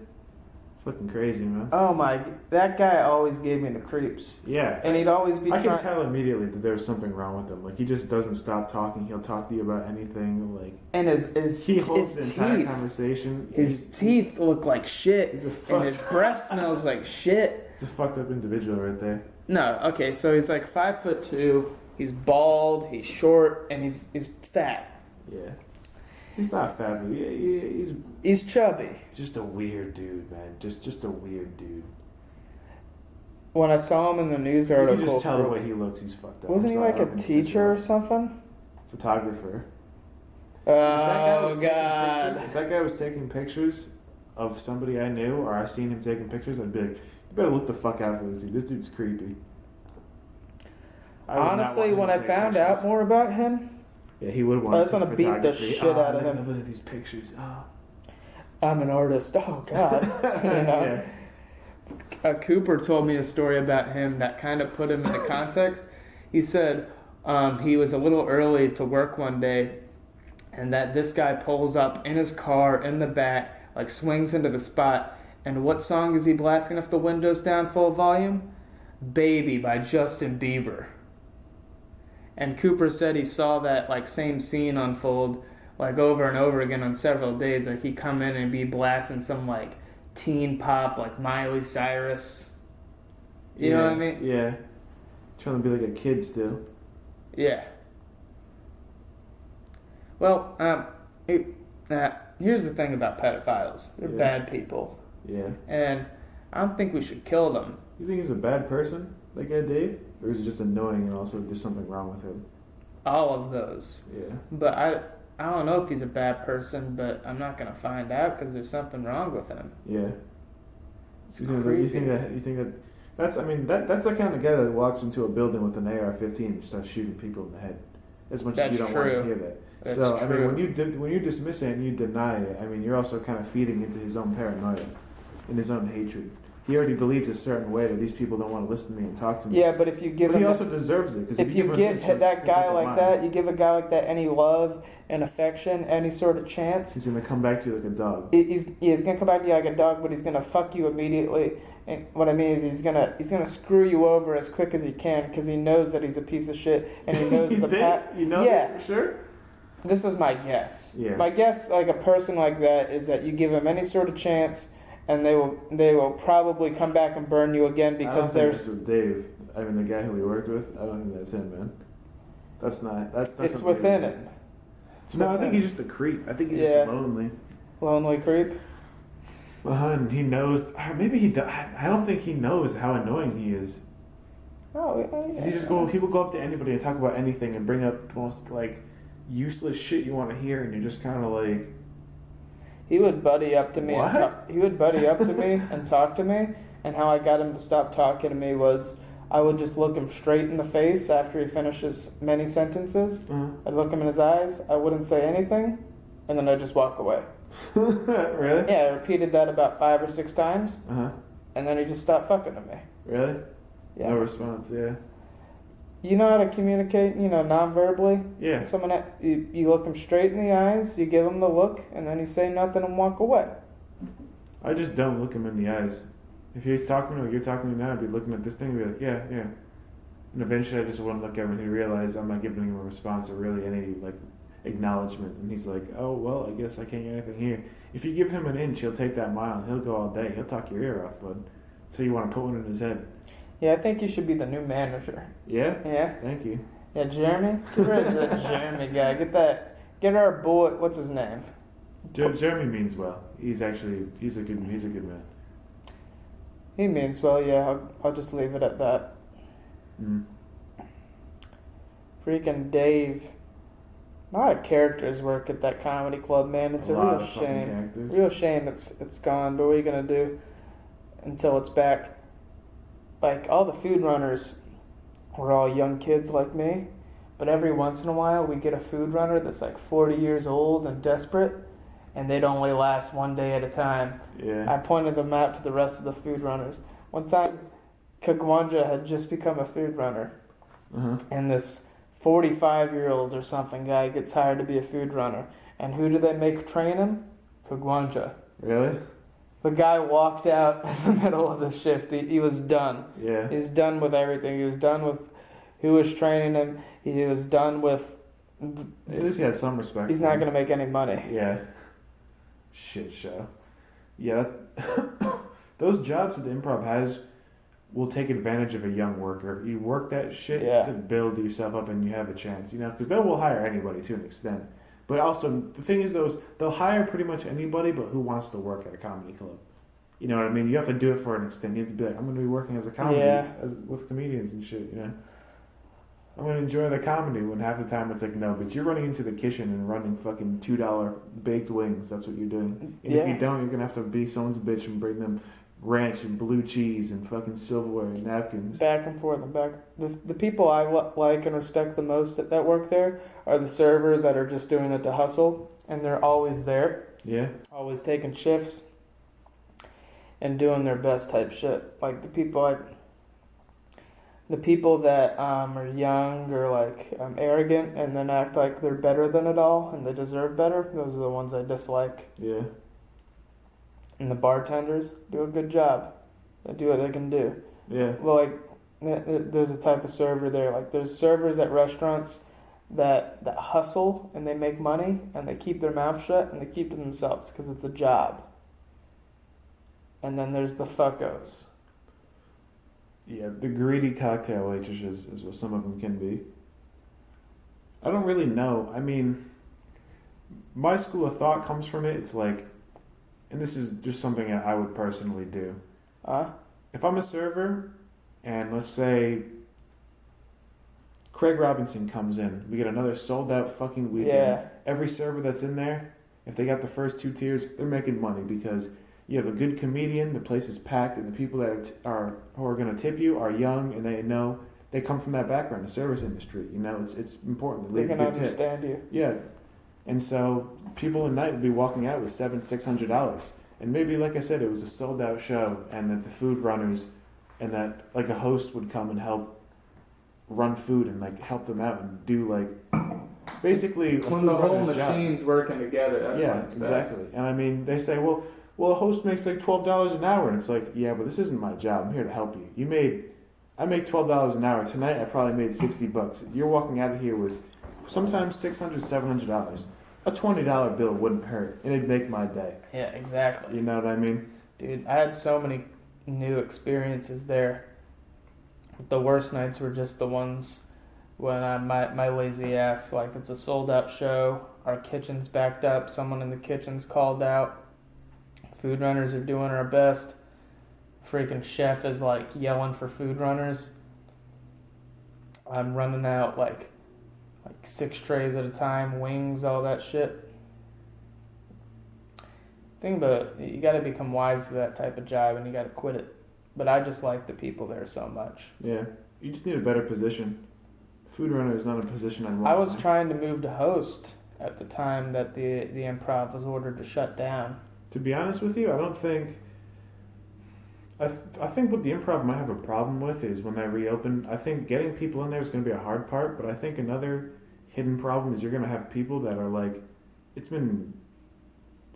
Fucking crazy, man. Oh my! That guy always gave me the creeps. Yeah. And he'd always be. I can tell immediately that there's something wrong with him. Like he just doesn't stop talking. He'll talk to you about anything. Like. And his he holds the entire teeth. Conversation. His teeth look like shit. And his breath smells like shit. It's a fucked up individual right there. No, okay, so he's like 5'2". He's bald. He's short, and he's fat. Yeah. He's not fat, but he's chubby. Just a weird dude, man. Just a weird dude. When I saw him in the news article, you can just tell the way he looks. He's fucked up. Wasn't he like a teacher or something? Photographer. Oh God! If that guy was taking pictures of somebody I knew, or I seen him taking pictures, I'd be like, "You better look the fuck out for this dude. This dude's creepy." Honestly, when I found out more about him. Yeah, he would want. I just want to beat the shit out of him. Look at these pictures. Oh. I'm an artist. Oh God. You know? Yeah. Cooper told me a story about him that kind of put him into context. He said he was a little early to work one day, and that this guy pulls up in his car in the back, like swings into the spot. And what song is he blasting if the windows down full volume? "Baby" by Justin Bieber. And Cooper said he saw that like same scene unfold like over and over again on several days. Like he'd come in and be blasting some like teen pop like Miley Cyrus. You know what I mean? Yeah. Trying to be like a kid still. Yeah. Well, here's the thing about pedophiles. They're bad people. Yeah. And I don't think we should kill them. You think he's a bad person, that guy Dave? Or is he just annoying and also there's something wrong with him? All of those. Yeah. But I don't know if he's a bad person, but I'm not going to find out because there's something wrong with him. Yeah. It's you creepy. think that that's the kind of guy that walks into a building with an AR-15 and starts shooting people in the head. As much as you don't want to hear that. That's so true. I mean, when you dismiss it and you deny it, I mean, you're also kind of feeding into his own paranoia and his own hatred. He already believes a certain way that these people don't want to listen to me and talk to me. Yeah, but if you give but him, he also deserves it. If you give that guy like that, you give a guy like that any love and affection, any sort of chance, he's gonna come back to you like a dog. He's gonna come back to you like a dog, but he's gonna fuck you immediately. And what I mean is he's gonna screw you over as quick as he can because he knows that he's a piece of shit and he knows You the think? You know this for sure? This is my guess. Yeah. My guess, like a person like that, is that you give him any sort of chance, and they will probably come back and burn you again because there's. With Dave. I mean, the guy who we worked with. I don't think that's him, man. That's not. That's it's within him. No, I think he's just a creep. I think he's just lonely. Lonely creep. Well, and he knows. Maybe he. I don't think he knows how annoying he is. Oh, yeah. He will go up to anybody and talk about anything and bring up the most like useless shit you want to hear, and you're just kind of like. He would buddy up to me. What? He would buddy up to me and talk to me. And how I got him to stop talking to me was I would just look him straight in the face after he finishes many sentences. Uh-huh. I'd look him in his eyes. I wouldn't say anything, and then I'd just walk away. Really? Yeah, I repeated that about 5 or 6 times. Uh-huh. And then he just stopped fucking to me. Really? Yeah. No response. Yeah. You know how to communicate, non-verbally? Yeah. Someone, you look him straight in the eyes, you give him the look, and then you say nothing and walk away. I just don't look him in the eyes. If he's talking to me, like you're talking to me now, I'd be looking at this thing and be like, yeah, yeah. And eventually I just wouldn't look at him and he'd realize I'm not giving him a response or really any, like, acknowledgement. And he's like, oh, well, I guess I can't get anything here. If you give him an inch, he'll take that mile and he'll go all day. He'll talk your ear off, bud. So you want to put one in his head. Yeah, I think you should be the new manager. Yeah? Yeah. Thank you. Yeah, Jeremy? Get rid of that Jeremy guy. Get our boy, what's his name? Jeremy means well. He's a good man. He means well, yeah, I'll just leave it at that. Mm. Freaking Dave. A lot of characters work at that comedy club, man. It's a real shame. Real shame it's gone, but what are you gonna do until it's back? Like, all the food runners were all young kids like me, but every once in a while we get a food runner that's like 40 years old and desperate, and they'd only last one day at a time. Yeah. I pointed them out to the rest of the food runners. One time, Kagwanja had just become a food runner, and this 45-year-old or something guy gets hired to be a food runner. And who do they make train him? Kagwanja. Really? The guy walked out in the middle of the shift. He was done. Yeah. He's done with everything. He was done with who was training him. He was done with... At least he had some respect. He's not going to make any money. Yeah. Shit show. Yeah. Those jobs that the improv has will take advantage of a young worker. You work that shit to build yourself up and you have a chance, you know, because they will hire anybody to an extent. But also, the thing is, they'll hire pretty much anybody, but who wants to work at a comedy club? You know what I mean? You have to do it for an extent. You have to be like, I'm going to be working as a comedy with comedians and shit, you know? I'm going to enjoy the comedy when half the time it's like, no, but you're running into the kitchen and running fucking $2 baked wings. That's what you're doing. And if you don't, you're going to have to be someone's bitch and bring them ranch and blue cheese and fucking silverware and napkins. Back and forth and back. The people I like and respect the most that work there are the servers that are just doing it to hustle, and they're always there. Yeah. Always taking shifts and doing their best type shit. Like the people that are young or like arrogant and then act like they're better than it all and they deserve better. Those are the ones I dislike. Yeah. And the bartenders do a good job. They do what they can do. Yeah. Well, like, there's a type of server there. Like, there's servers at restaurants that hustle and they make money and they keep their mouth shut and they keep to themselves because it's a job. And then there's the fuckos. Yeah, the greedy cocktail waitresses is what some of them can be. I don't really know. I mean, my school of thought comes from it. It's like, and this is just something that I would personally do. If I'm a server, and let's say Craig Robinson comes in, we get another sold out fucking weekend. Yeah. Every server that's in there, if they got the first 2 tiers, they're making money because you have a good comedian, the place is packed, and the people that who are going to tip you are young, and they know they come from that background, the service industry. You know, it's important to leave They a can good understand tip. you. Yeah. And so people at night would be walking out with $600. And maybe, like I said, it was a sold out show, and that the food runners and that like a host would come and help run food and like help them out and do like basically when the whole machine's working together. That's when it's exactly. best. And I mean, they say, well, a host makes like $12 an hour, and it's like, yeah, but this isn't my job. I'm here to help you. I make $12 an hour tonight. I probably made $60. You're walking out of here with sometimes $600, $700. A $20 bill wouldn't hurt, and it'd make my day. Yeah, exactly. You know what I mean? Dude, I had so many new experiences there. The worst nights were just the ones when my lazy ass, like it's a sold out show, our kitchen's backed up, someone in the kitchen's called out, food runners are doing our best, freaking chef is like yelling for food runners. I'm running out like 6 trays at a time, wings, all that shit. Think about it, you gotta become wise to that type of job and you gotta quit it. But I just like the people there so much. Yeah, you just need a better position. Food runner is not a position I want. I was trying to move to host at the time that the improv was ordered to shut down. To be honest with you, I don't think... I think what the improv might have a problem with is when they reopen, I think getting people in there is going to be a hard part, but I think another hidden problem is you're going to have people that are like, it's been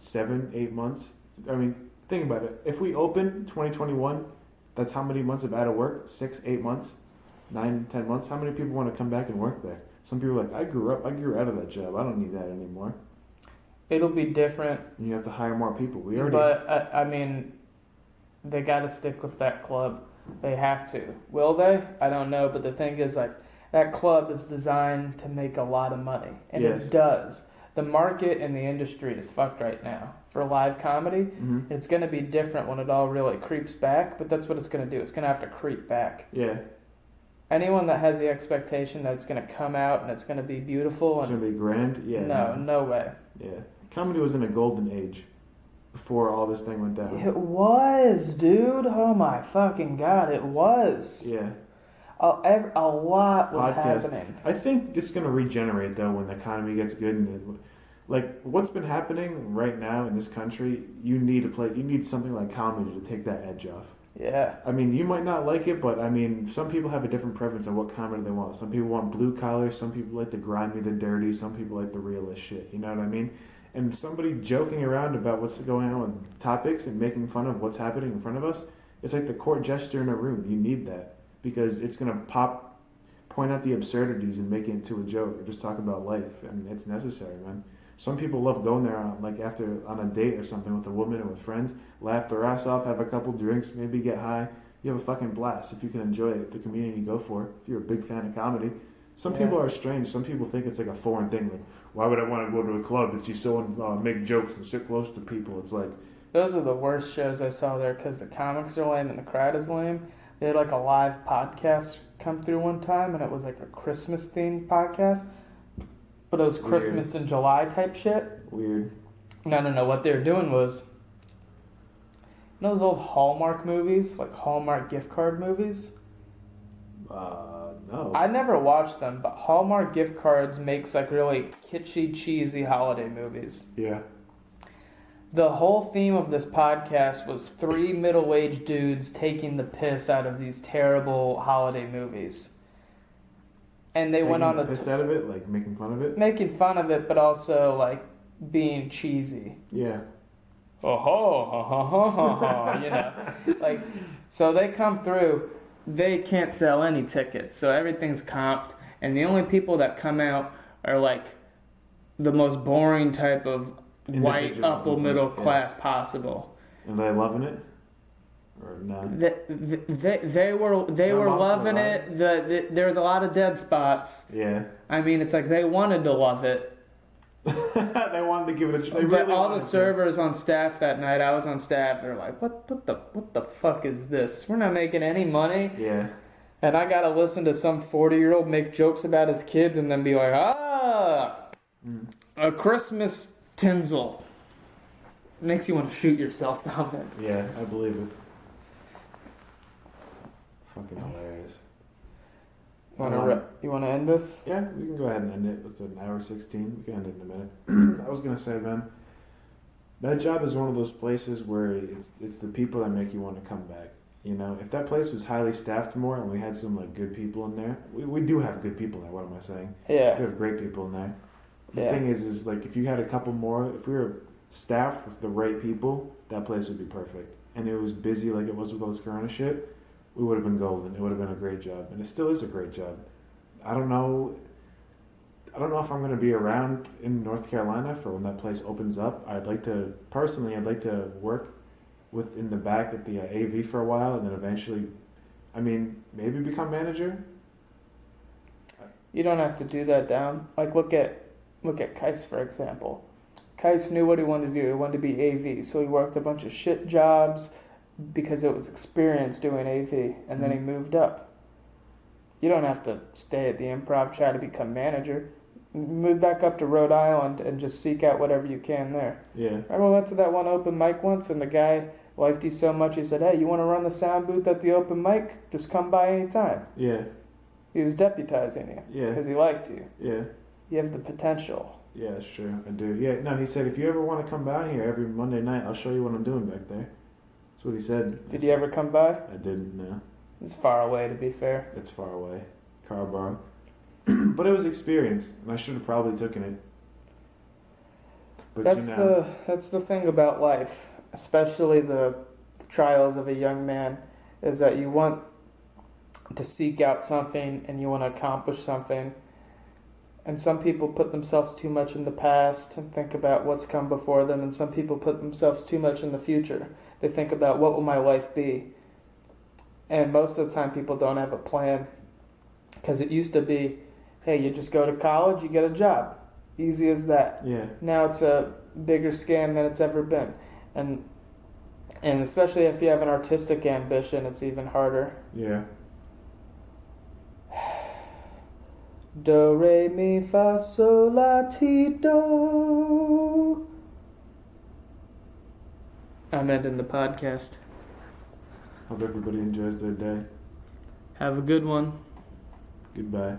7-8 months. I mean, think about it. If we open 2021, that's how many months of out of work? 6-8 months? 9-10 months? How many people want to come back and work there? Some people are like, I grew out of that job. I don't need that anymore. It'll be different. And you have to hire more people. But, I mean... They got to stick with that club. They have to. Will they? I don't know. But the thing is, like, that club is designed to make a lot of money. And yes. It does. The market and the industry is fucked right now for live comedy. Mm-hmm. It's going to be different when it all really creeps back. But that's what it's going to do. It's going to have to creep back. Yeah. Anyone that has the expectation that it's going to come out and it's going to be beautiful. It's going to be grand? Yeah. No way. Yeah. Comedy was in a golden age. Before all this thing went down. It was, dude. Oh my fucking god, it was. Yeah. A lot was happening. I think it's going to regenerate though when the economy gets good and like what's been happening right now in this country, you need something like comedy to take that edge off. Yeah. I mean, you might not like it, but I mean, some people have a different preference on what comedy they want. Some people want blue collar, some people like the grimy, the dirty, some people like the realist shit. You know what I mean? And somebody joking around about what's going on with topics and making fun of what's happening in front of us, it's like the court gesture in a room. You need that because it's gonna point out the absurdities and make it into a joke or just talk about life, and it's necessary, man. Some people love going there on a date or something with a woman or with friends, laugh their ass off, have a couple drinks, maybe get high. You have a fucking blast if you can enjoy it, the community you go for. If you're a big fan of comedy, some people are strange. Some people think it's like a foreign thing. Like, why would I want to go to a club and see someone make jokes and sit close to people? It's like those are the worst shows I saw there because the comics are lame and the crowd is lame. They had like a live podcast come through one time, and it was like a Christmas themed podcast. But it was Christmas in July type shit. Weird. No. What they were doing was, you know those old Hallmark movies, like Hallmark gift card movies? No. I never watched them, but Hallmark gift cards makes like really kitschy, cheesy holiday movies. Yeah. The whole theme of this podcast was 3 middle-aged dudes taking the piss out of these terrible holiday movies. And they went on a pissed out of it, like making fun of it. Making fun of it, but also like being cheesy. Yeah. Oh ho, you know, like so they come through. They can't sell any tickets, so everything's comped, and the only people that come out are like the most boring type of white upper middle class possible. And they loving it. Or no? They were loving it. There was a lot of dead spots. Yeah. I mean, it's like they wanted to love it. They wanted to give it a try. But all the servers on staff that night, I was on staff. They're like, "What the fuck is this? We're not making any money." Yeah. And I gotta listen to some 40-year-old make jokes about his kids and then be like, a Christmas tinsel. Makes you want to shoot yourself down there. Yeah, I believe it. Fucking hilarious. You want to end this? Yeah, we can go ahead and end it. It's an hour 16. We can end it in a minute. I was gonna say, man, that job is one of those places where it's the people that make you want to come back. You know, if that place was highly staffed more and we had some like good people in there, we do have good people there. What am I saying? Yeah. We have great people in there. The thing is like if you had a couple more, if we were staffed with the right people, that place would be perfect. And it was busy like it was with all this Corona shit, we would have been golden. It would have been a great job, and it still is a great job. I don't know if I'm going to be around in North Carolina for when that place opens up. I'd like to work in the back at the AV for a while, and then eventually, maybe become manager. You don't have to do that down. Like look at Kais for example. Kais knew what he wanted to do. He wanted to be AV, so he worked a bunch of shit jobs because it was experience doing AV, and then he moved up. You don't have to stay at the Improv, try to become manager. Move back up to Rhode Island and just seek out whatever you can there. Yeah. I went to that one open mic once, and the guy liked you so much, he said, "Hey, you want to run the sound booth at the open mic? Just come by anytime." Yeah. He was deputizing you. Yeah. Because he liked you. Yeah. You have the potential. Yeah, that's true. I do. Yeah, no, he said, if you ever want to come by here every Monday night, I'll show you what I'm doing back there. That's what he said. Did you ever come by? I didn't, no. It's far away, to be fair. It's far away. Carrboro. But it was experience, and I should have probably taken it. But that's the thing about life, especially the trials of a young man, is that you want to seek out something and you want to accomplish something. And some people put themselves too much in the past and think about what's come before them, and some people put themselves too much in the future. They think about what will my life be. And most of the time people don't have a plan, because it used to be, hey, you just go to college, you get a job. Easy as that. Yeah. Now it's a bigger scam than it's ever been. And especially if you have an artistic ambition, it's even harder. Yeah. Do, re, mi, fa, sol, la, ti, do. I'm ending the podcast. Hope everybody enjoys their day. Have a good one. Goodbye.